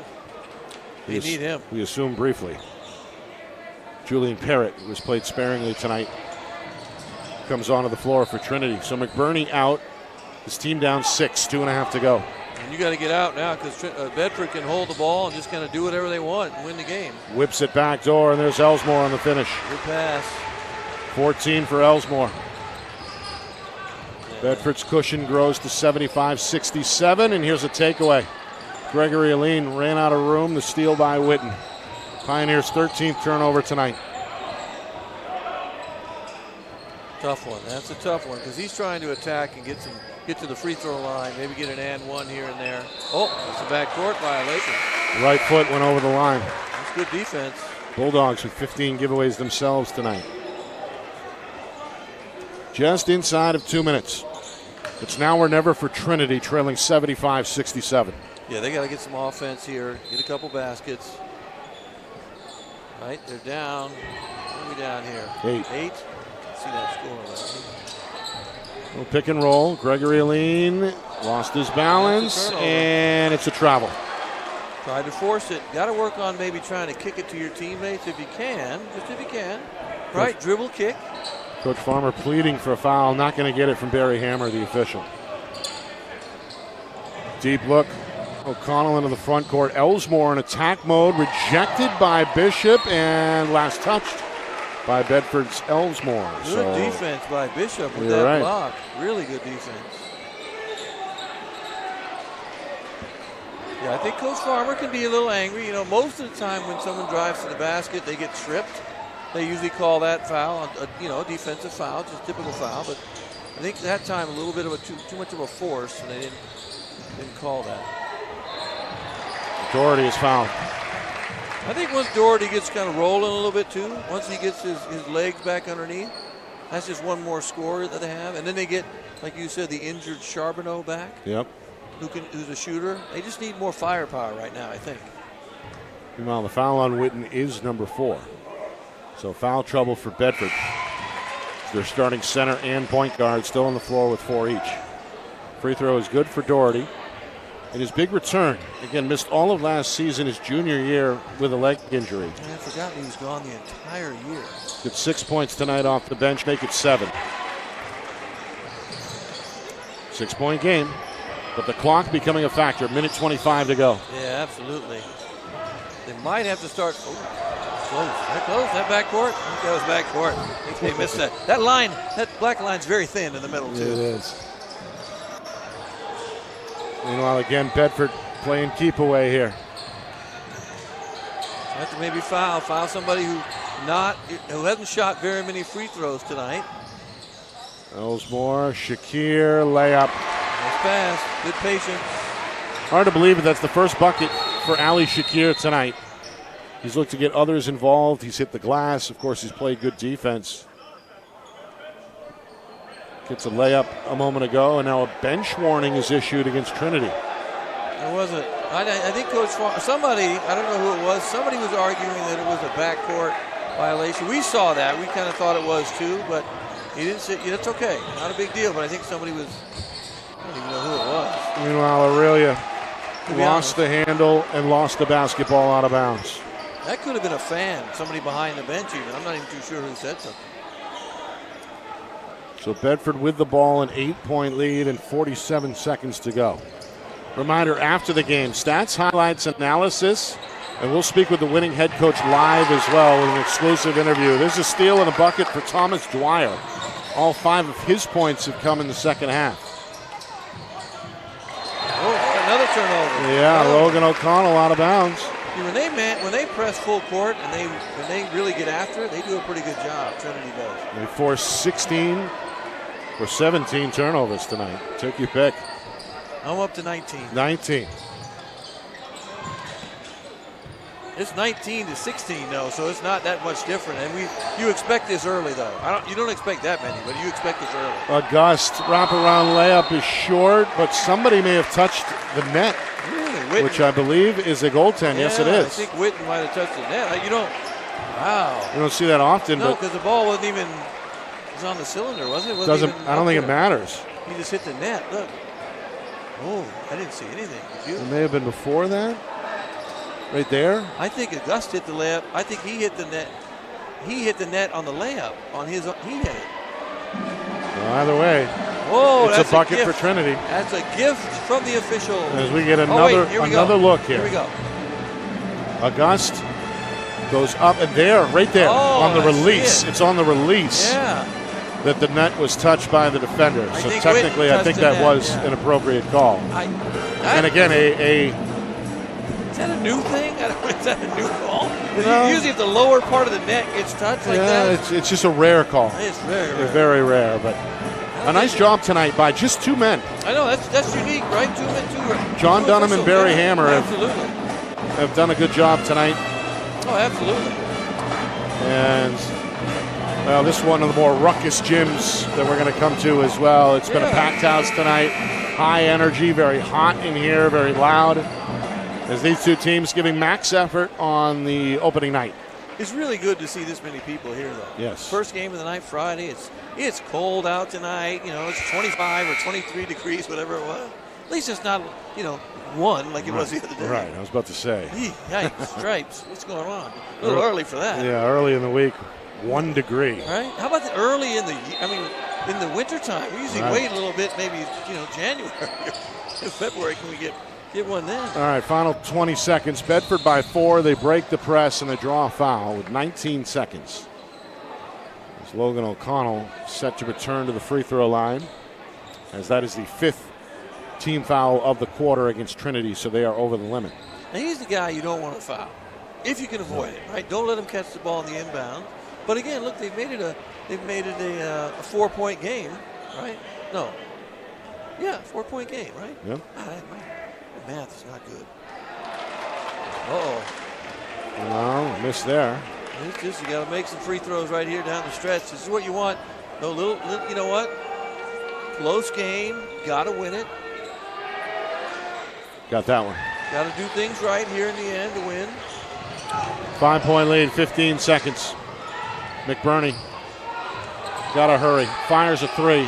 They need him. We assume briefly. Julian Parrott, who has played sparingly tonight, comes onto the floor for Trinity. So McBurney out. His team down 6, 2.5 to go. And you got to get out now because Bedford can hold the ball and just kind of do whatever they want and win the game. Whips it back door, and there's Elsmore on the finish. Good pass. 14 for Elsmore. Yeah. Bedford's cushion grows to 75-67, and here's a takeaway. Gregory Aline ran out of room. The steal by Witten. Pioneers' 13th turnover tonight. Tough one. That's a tough one because he's trying to attack and get to the free throw line, maybe get an and one here and there. Oh, it's a backcourt violation. Right foot went over the line. That's good defense. Bulldogs with 15 giveaways themselves tonight. Just inside of 2 minutes. It's now or never for Trinity, trailing 75-67. Yeah, they got to get some offense here, get a couple baskets. Right, they're down. What are we down here? 8. See that score. Little pick and roll. Gregory Aline lost his balance, and it's a travel. Tried to force it. Got to work on maybe trying to kick it to your teammates if you can. Just if you can. Right, dribble, kick. Coach Farmer pleading for a foul. Not going to get it from Barry Hammer, the official. Deep look. O'Connell into the front court. Elsmore in attack mode. Rejected by Bishop, and last touched by Bedford's Elsmore. Good defense by Bishop with that block. Really good defense. Yeah, I think Coach Farmer can be a little angry. You know, most of the time when someone drives to the basket, they get tripped. They usually call that foul, a defensive foul, just typical foul. But I think that time a little bit of a too much of a force, and they didn't call that. Doherty is fouled. I think once Doherty gets kind of rolling a little bit too, once he gets his legs back underneath, that's just one more score that they have. And then they get, like you said, the injured Charbonneau back. Yep. Who's a shooter. They just need more firepower right now, I think. Meanwhile, the foul on Witten is number 4. So foul trouble for Bedford. They're starting center and point guard still on the floor with 4 each. Free throw is good for Doherty. And his big return, again, missed all of last season, his junior year with a leg injury. I forgot he was gone the entire year. Gets 6 points tonight off the bench, make it 7. 6-point game, but the clock becoming a factor. Minute 25 to go. Yeah, absolutely. They might have to start. Close. That close. That backcourt. I think that was backcourt. I think they missed that. That line, that black line's very thin in the middle, too. It is. Meanwhile, again, Bedford playing keep away here. Have to maybe foul somebody who hasn't shot very many free throws tonight. Ellsmore, Shakir, layup. Nice pass. Good patience. Hard to believe that that's the first bucket for Ali Shakir tonight. He's looked to get others involved. He's hit the glass. Of course, he's played good defense. Gets a layup a moment ago, and now a bench warning is issued against Trinity. There wasn't. I think Coach somebody, I don't know who it was, somebody was arguing that it was a backcourt violation. We saw that. We kind of thought it was too, but he didn't say, it's okay. Not a big deal, but I think somebody was, I don't even know who it was. Meanwhile, Aurelia lost the handle and lost the basketball out of bounds. That could have been a fan, somebody behind the bench even. I'm not even too sure who said something. So Bedford with the ball, an 8-point lead and 47 seconds to go. Reminder after the game, stats, highlights, analysis, and we'll speak with the winning head coach live as well with an exclusive interview. There's a steal and a bucket for Thomas Dwyer. All 5 of his points have come in the second half. Oh, another turnover. Yeah, Logan O'Connell out of bounds. When they press full court and when they really get after it, they do a pretty good job. Trinity does. They forced 16 or 17 turnovers tonight. Take your pick. I'm up to 19. 19. It's 19 to 16 though, so it's not that much different. And you expect this early though. You don't expect that many, but you expect this early. August wraparound layup is short, but somebody may have touched the net. Really? Which I believe is a goaltend. Yeah, yes, it is. I think Whitten might have touched the net. You don't. Wow. You don't see that often. No, but because the ball wasn't even. It was on the cylinder, wasn't it? Doesn't. I don't think it matters. He just hit the net. Look. Oh, I didn't see anything. Did you? It may have been before that. Right there. I think August hit the layup. I think he hit the net. He hit the net on the layup. He hit it. Well, either way. Whoa, it's that's a bucket gift. for Trinity. That's a gift from the official. As we get another look here. Here we go. August goes up and right there on the release. It's on the release. Yeah. That the net was touched by the defender. So technically, I think that was an appropriate call. And again, is that a new thing? Is that a new call? Usually if the lower part of the net gets touched like that. It's just a rare call. It's very rare. Very rare, but a nice job tonight by just 2 men. I know, that's unique, right? 2 men, 2. John Dunham and Barry Hammer have done a good job tonight. Oh, absolutely. And, well, this is one of the more ruckus gyms that we're going to come to as well. It's been a packed house tonight. High energy, very hot in here, very loud. As these 2 teams giving max effort on the opening night. It's really good to see this many people here, though. Yes. First game of the night, Friday. It's cold out tonight. It's 25 or 23 degrees, whatever it was. At least it's not, 1 like it was the other day. Right, I was about to say. Yikes, stripes. What's going on? A little early for that. Yeah, early in the week, 1 degree. Right? How about the early in the wintertime? We usually wait a little bit, maybe, January or February. Can we get one then? All right, final 20 seconds. Bedford by 4. They break the press and they draw a foul with 19 seconds. As Logan O'Connell set to return to the free throw line, as that is the 5th team foul of the quarter against Trinity, so they are over the limit. Now he's the guy you don't want to foul, if you can avoid it, right? Don't let him catch the ball in the inbound. But again, look, they've made it a 4-point game, right? No. Yeah, 4-point game, right? Yep. Math is not good. No, missed there. It's just you got to make some free throws right here down the stretch. This is what you want. No little, you know what? Close game. Got to win it. Got that one. Got to do things right here in the end to win. 5-point lead, 15 seconds. McBurney. Got to hurry. Fires a 3.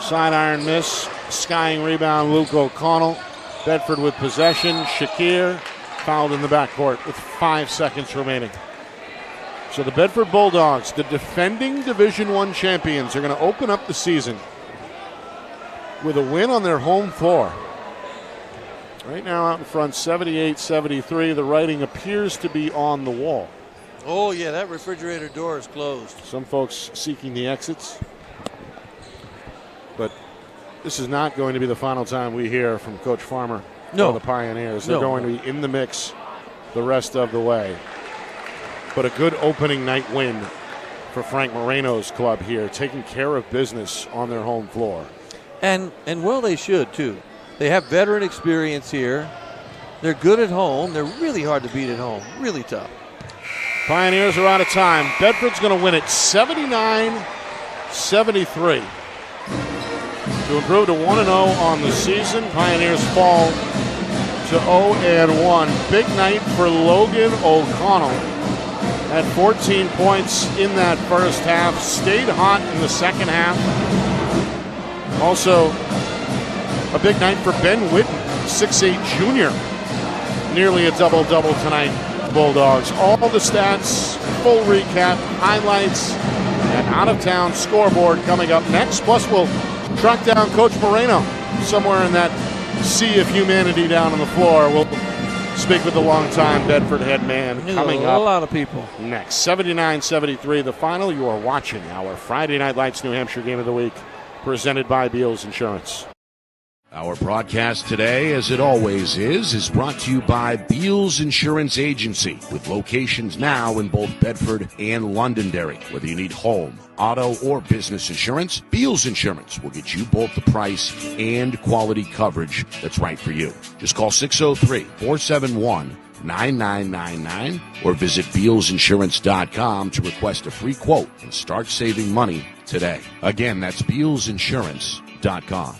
Side iron miss. Skying rebound, Luke O'Connell. Bedford with possession. Shakir fouled in the backcourt with 5 seconds remaining. So the Bedford Bulldogs, the defending Division I champions, are going to open up the season with a win on their home floor. Right now out in front, 78-73. The writing appears to be on the wall. Oh, yeah, that refrigerator door is closed. Some folks seeking the exits. But this is not going to be the final time we hear from Coach Farmer or the Pioneers. They're going to be in the mix the rest of the way. But a good opening night win for Frank Moreno's club here, taking care of business on their home floor. And well, they should, too. They have veteran experience here. They're good at home. They're really hard to beat at home. Really tough. Pioneers are out of time. Bedford's going to win it 79-73. To improve to 1-0 on the season, Pioneers fall to 0-1. Big night for Logan O'Connell. Had 14 points in that first half. Stayed hot in the second half. Also, a big night for Ben Whitten, 6'8 junior. Nearly a double-double tonight, Bulldogs. All the stats, full recap, highlights, and out-of-town scoreboard coming up next. Plus, we'll track down Coach Moreno somewhere in that sea of humanity down on the floor. We'll speak with the longtime Bedford head man coming up. A lot of people. Next, 79-73, the final. You are watching our Friday Night Lights New Hampshire Game of the Week, presented by Beals Insurance. Our broadcast today, as it always is brought to you by Beals Insurance Agency, with locations now in both Bedford and Londonderry. Whether you need home, auto, or business insurance, Beals Insurance will get you both the price and quality coverage that's right for you. Just call 603-471-9999 or visit BealsInsurance.com to request a free quote and start saving money today. Again, that's BealsInsurance.com.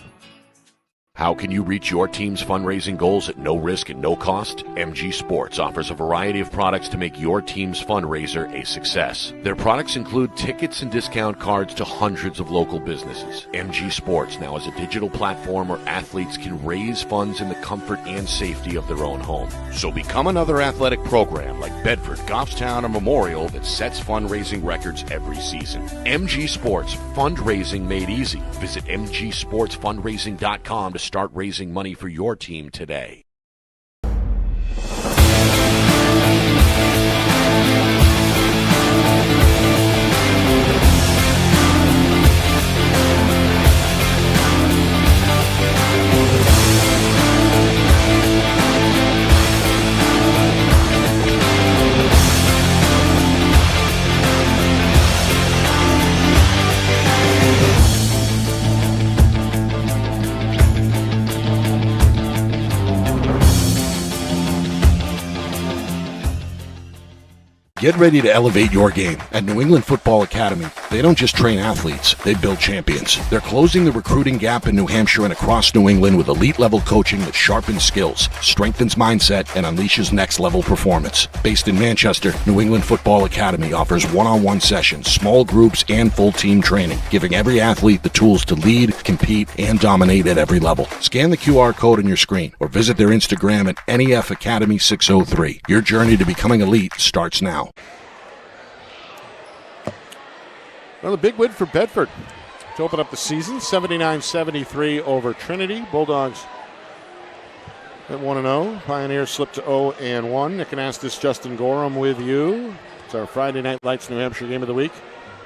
How can you reach your team's fundraising goals at no risk and no cost? MG Sports offers a variety of products to make your team's fundraiser a success. Their products include tickets and discount cards to hundreds of local businesses. MG Sports now has a digital platform where athletes can raise funds in the comfort and safety of their own home. So become another athletic program like Bedford, Goffstown, or Memorial that sets fundraising records every season. MG Sports, fundraising made easy. Visit mgsportsfundraising.com to start raising money for your team today. Get ready to elevate your game. At New England Football Academy, they don't just train athletes, they build champions. They're closing the recruiting gap in New Hampshire and across New England with elite-level coaching that sharpens skills, strengthens mindset, and unleashes next-level performance. Based in Manchester, New England Football Academy offers one-on-one sessions, small groups, and full-team training, giving every athlete the tools to lead, compete, and dominate at every level. Scan the QR code on your screen or visit their Instagram at NEF Academy 603. Your journey to becoming elite starts now. Another big win for Bedford to open up the season, 79-73 over Trinity. Bulldogs at 1-0. Pioneers slipped to 0-1. Nick Anastas, Justin Gorham with you. It's our Friday Night Lights New Hampshire Game of the Week,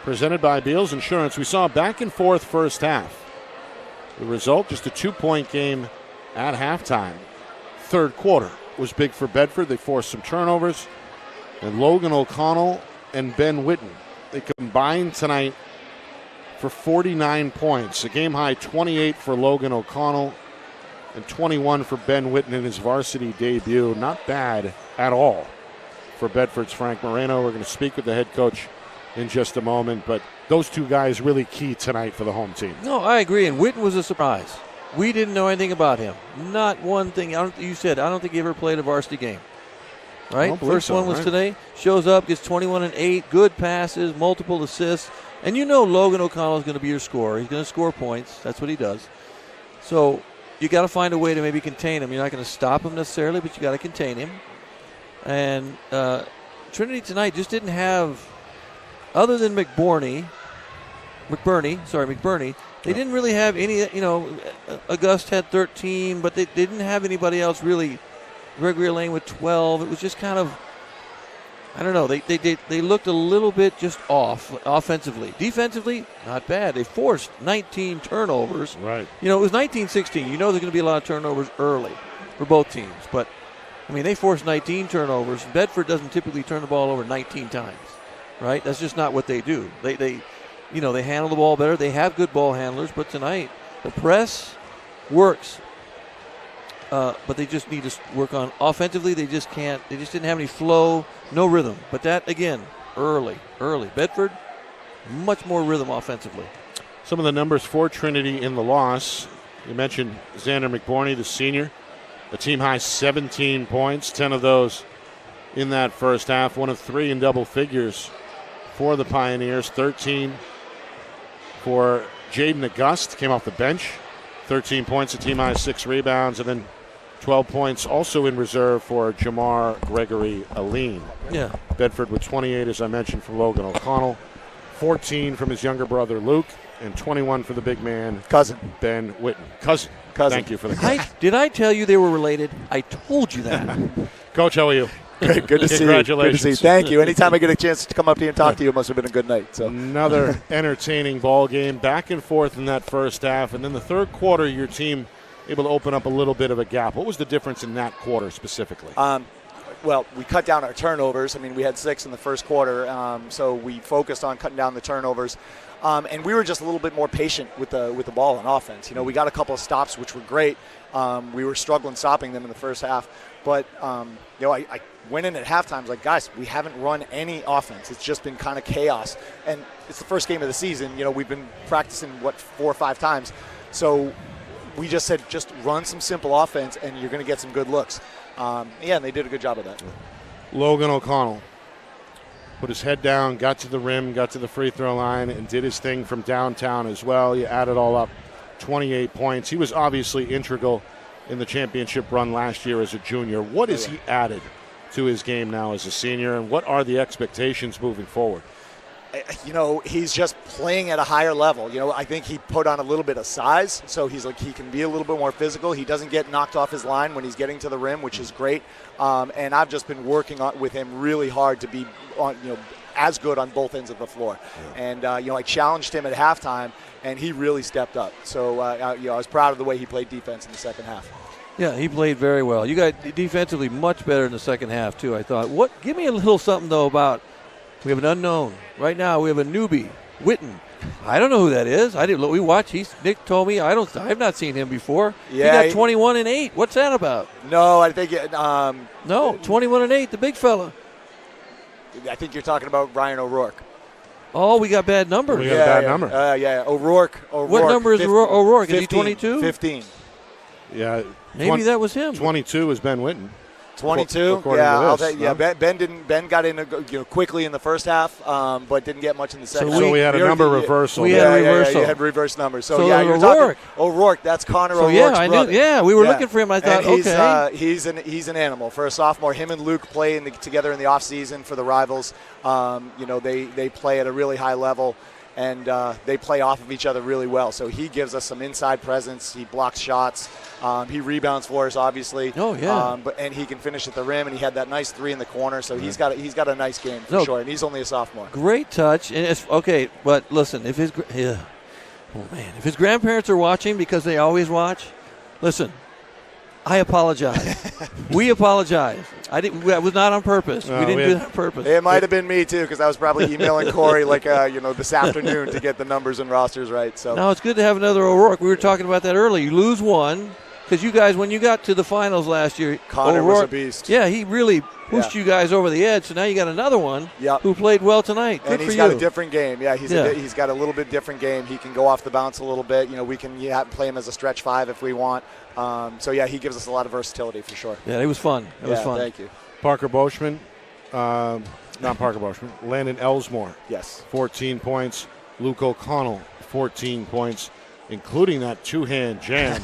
presented by Beals Insurance. We saw a back-and-forth first half. The result, just a 2-point game at halftime. Third quarter was big for Bedford. They forced some turnovers. And Logan O'Connell and Ben Whitten, they combined tonight for 49 points. A game-high 28 for Logan O'Connell and 21 for Ben Whitten in his varsity debut. Not bad at all for Bedford's Frank Moreno. We're going to speak with the head coach in just a moment, but those two guys really key tonight for the home team. No, I agree, and Whitten was a surprise. We didn't know anything about him. Not one thing. You said, I don't think he ever played a varsity game. Right? First one was today. Shows up, gets 21 and 8, good passes, multiple assists. And you know Logan O'Connell is going to be your scorer. He's going to score points. That's what he does. So you got to find a way to maybe contain him. You're not going to stop him necessarily, but you got to contain him. And Trinity tonight just didn't have, other than McBurney, they didn't really have any, August had 13, but they didn't have anybody else really. Gregory Lane with 12. It was just kind of, I don't know. They looked a little bit just off offensively. Defensively, not bad. They forced 19 turnovers. Right. It was 19-16. You know there's going to be a lot of turnovers early for both teams. But, they forced 19 turnovers. Bedford doesn't typically turn the ball over 19 times. right? That's just not what they do. They handle the ball better. They have good ball handlers, but tonight the press works. But they just need to work on offensively. They just can't. They just didn't have any flow, no rhythm. But that, again, early. Bedford, much more rhythm offensively. Some of the numbers for Trinity in the loss. You mentioned Xander McBorney, the senior. A team-high 17 points, 10 of those in that first half. 1 of 3 in double figures for the Pioneers. 13 for Jaden August, came off the bench. 13 points, a team-high 6 rebounds, and then 12 points also in reserve for Jamar Gregory Aline. Yeah. Bedford with 28, as I mentioned, from Logan O'Connell. 14 from his younger brother Luke, and 21 for the big man, cousin Ben Witten. Cousin. Thank you for the Did I tell you they were related? I told you that. Coach, how are you? Good to see you. Congratulations. Good to see you. Thank you. Anytime I get a chance to come up to you and talk to you, it must have been a good night. So another entertaining ball game, back and forth in that first half, and then the third quarter, your team able to open up a little bit of a gap. What was the difference in that quarter specifically? Well, we cut down our turnovers. I mean, we had 6 in the first quarter, so we focused on cutting down the turnovers. And we were just a little bit more patient with the ball on offense. You know, we got a couple of stops, which were great. We were struggling stopping them in the first half. But, I went in at halftime. I was like, guys, we haven't run any offense. It's just been kind of chaos. And it's the first game of the season. You know, we've been practicing, 4 or 5 times. So we just said, just run some simple offense, and you're going to get some good looks. And they did a good job of that. Logan O'Connell put his head down, got to the rim, got to the free throw line, and did his thing from downtown as well. You add it all up, 28 points. He was obviously integral in the championship run last year as a junior. What has he added to his game now as a senior, and what are the expectations moving forward? You know, he's just playing at a higher level. You know, I think he put on a little bit of size, so he can be a little bit more physical. He doesn't get knocked off his line when he's getting to the rim, which is great. And I've just been working with him really hard to be as good on both ends of the floor. Yeah. And I challenged him at halftime, and he really stepped up. So I was proud of the way he played defense in the second half. Yeah, he played very well. You got defensively much better in the second half too, I thought. Give me a little something though about. We have an unknown. Right now we have a newbie, Witten. I don't know who that is. We watched. Nick told me. I've not seen him before. Yeah, he got 21 and 8. What's that about? No, I think no, 21 and 8, the big fella. I think you're talking about Ryan O'Rourke. Oh, we got bad numbers. We got a bad number. O'Rourke. What number is O'Rourke? 15, is he 22? 15. Yeah. Maybe that was him. 22 is Ben Witten. 22. Ben got in quickly in the first half, but didn't get much in the second. So we had a number reversal. We had a reversal. You had reverse numbers. So you're talking O'Rourke. That's Connor O'Rourke's brother. Yeah, we were looking for him. I thought, and he's an animal for a sophomore. Him and Luke play together in the off season for the Rivals. They play at a really high level. And they play off of each other really well. So he gives us some inside presence. He blocks shots. He rebounds for us, obviously. Oh yeah. And he can finish at the rim. And he had that nice 3 in the corner. So he's got a nice game for sure. And he's only a sophomore. Great touch. And it's okay. But listen, if his grandparents are watching, because they always watch, listen. I apologize. We apologize. That was not on purpose. We didn't do that on purpose. It might have been me too, because I was probably emailing Corey this afternoon to get the numbers and rosters right. So no, it's good to have another O'Rourke. We were talking about that earlier. You lose one because you guys, when you got to the finals last year, Connor was a beast. Yeah, he really pushed you guys over the edge. So now you got another one who played well tonight. Good and he's got a different game. Yeah, he's got a little bit different game. He can go off the bounce a little bit. We can play him as a stretch 5 if we want. He gives us a lot of versatility for sure. Yeah, it was fun. It was fun. Thank you. Parker Boschman, not Parker Boschman, Landon Ellsmore. Yes. 14 points. Luke O'Connell, 14 points, including that 2-hand jam.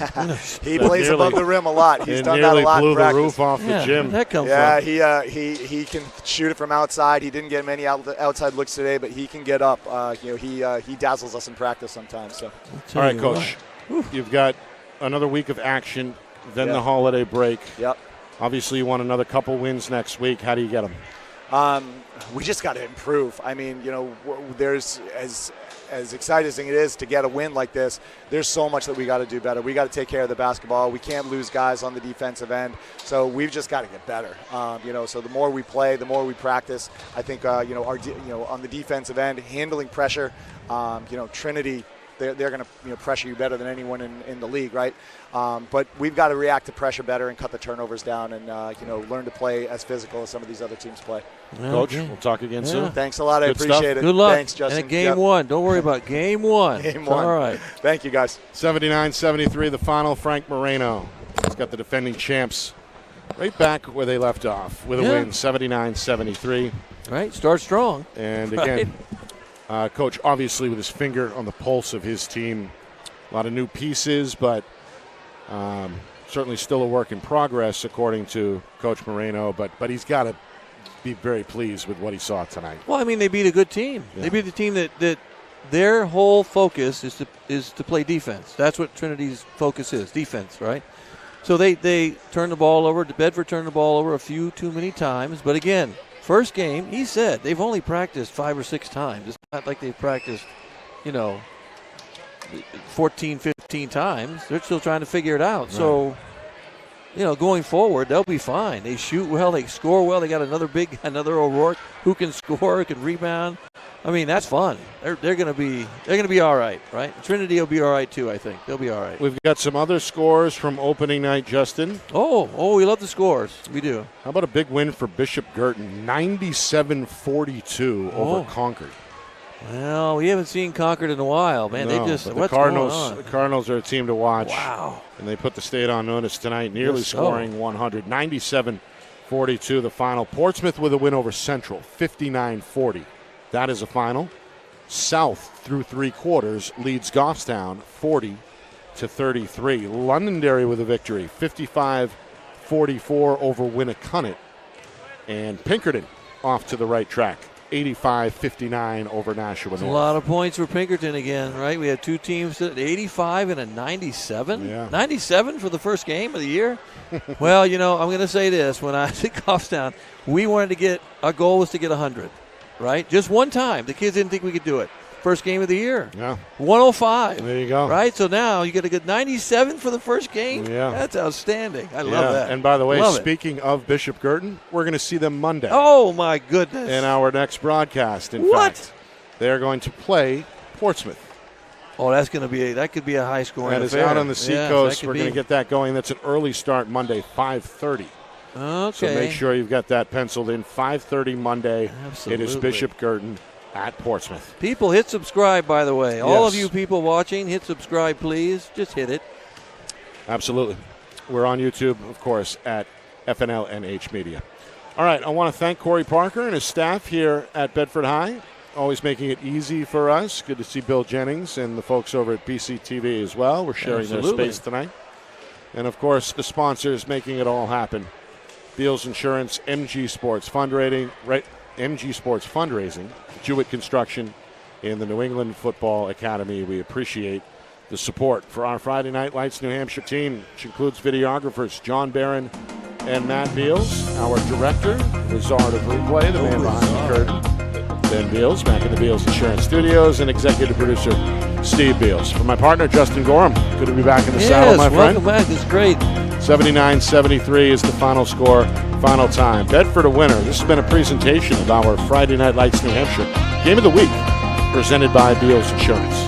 He plays above the rim a lot. He's done that a lot in practice. Nearly blew the roof off the gym. That comes from? He can shoot it from outside. He didn't get many outside looks today, but he can get up. He dazzles us in practice sometimes. So. All right, Coach. You've got another week of action, then the holiday break. Yep. Obviously, you want another couple wins next week. How do you get them? We just got to improve. I mean, there's as exciting as it is to get a win like this, there's so much that we got to do better. We got to take care of the basketball. We can't lose guys on the defensive end. So we've just got to get better. So the more we play, the more we practice. I think on the defensive end, handling pressure. Trinity, they're going to pressure you better than anyone in the league, right? But we've got to react to pressure better and cut the turnovers down, and learn to play as physical as some of these other teams play. Coach, we'll talk again soon. Thanks a lot. I appreciate it. Good luck. Thanks, Justin. And game one. Don't worry about game one. Game one. All right. Thank you, guys. 79-73, the final. Frank Moreno has got the defending champs right back where they left off with a win, 79-73. Right. Start strong. And again, Coach obviously with his finger on the pulse of his team. A lot of new pieces, but certainly still a work in progress according to Coach Moreno. But he's got to be very pleased with what he saw tonight. Well, I mean, they beat a good team. Yeah. They beat a team that their whole focus is to play defense. That's what Trinity's focus is, defense, right? So they turned the ball over. Bedford turned the ball over a few too many times. But again, first game, he said they've only practiced 5 or 6 times. It's not like they've practiced, 14, 15 times. They're still trying to figure it out. Right. So, going forward, they'll be fine. They shoot well. They score well. They got another O'Rourke who can score, can rebound. I mean, that's fun. They're going to be all right, right? Trinity will be all right too. I think they'll be all right. We've got some other scores from opening night, Justin. Oh, we love the scores. We do. How about a big win for Bishop Girton, 97-42 over Concord. Well, we haven't seen Concord in a while, man. No, what's Cardinals, going on? The Cardinals are a team to watch. Wow. And they put the state on notice tonight, nearly scoring 100. 97-42 the final. Portsmouth with a win over Central, 59-40. That is a final. South through 3 quarters leads Goffstown 40-33. Londonderry with a victory, 55-44 over Winnicunnet. And Pinkerton off to the right track, 85-59 over Nashua North. A lot of points for Pinkerton again, right? We had 2 teams at 85 and a 97. Yeah. 97 for the first game of the year. Well, I'm going to say this. When I was at Goffstown, our goal was to get 100, right? Just one time. The kids didn't think we could do it. First game of the year. Yeah. 105. There you go. Right? So now you get a good 97 for the first game. Yeah. That's outstanding. I love that. And by the way, love speaking of Bishop Girton, we're going to see them Monday. Oh, my goodness. In our next broadcast. In fact, they're going to play Portsmouth. Oh, that could be a high scoring affair. That is out on the Seacoast. We're going to get that going. That's an early start Monday, 5:30. Okay. So make sure you've got that penciled in. 5:30 Monday. Absolutely. It is Bishop Girton at Portsmouth. People, hit subscribe, by the way. Yes. All of you people watching, hit subscribe, please. Just hit it. Absolutely. We're on YouTube, of course, at FNLNH Media. All right, I want to thank Corey Parker and his staff here at Bedford High, always making it easy for us. Good to see Bill Jennings and the folks over at BCTV as well. We're sharing their space tonight. And, of course, the sponsors making it all happen. Beals Insurance, MG Sports Fundraising, Jewett Construction, in the New England Football Academy. We appreciate the support for our Friday Night Lights New Hampshire team, which includes videographers John Barron and Matt Beals, our director, Wizard of Replay, the man behind the curtain, Ben Beals, back in the Beals Insurance Studios, and executive producer Steve Beals. For my partner, Justin Gorham, good to be back in the saddle, my friend. Welcome back. It's great. 79-73 is the final score, final time. Bedford a winner. This has been a presentation of our Friday Night Lights New Hampshire Game of the Week, presented by Beals Insurance.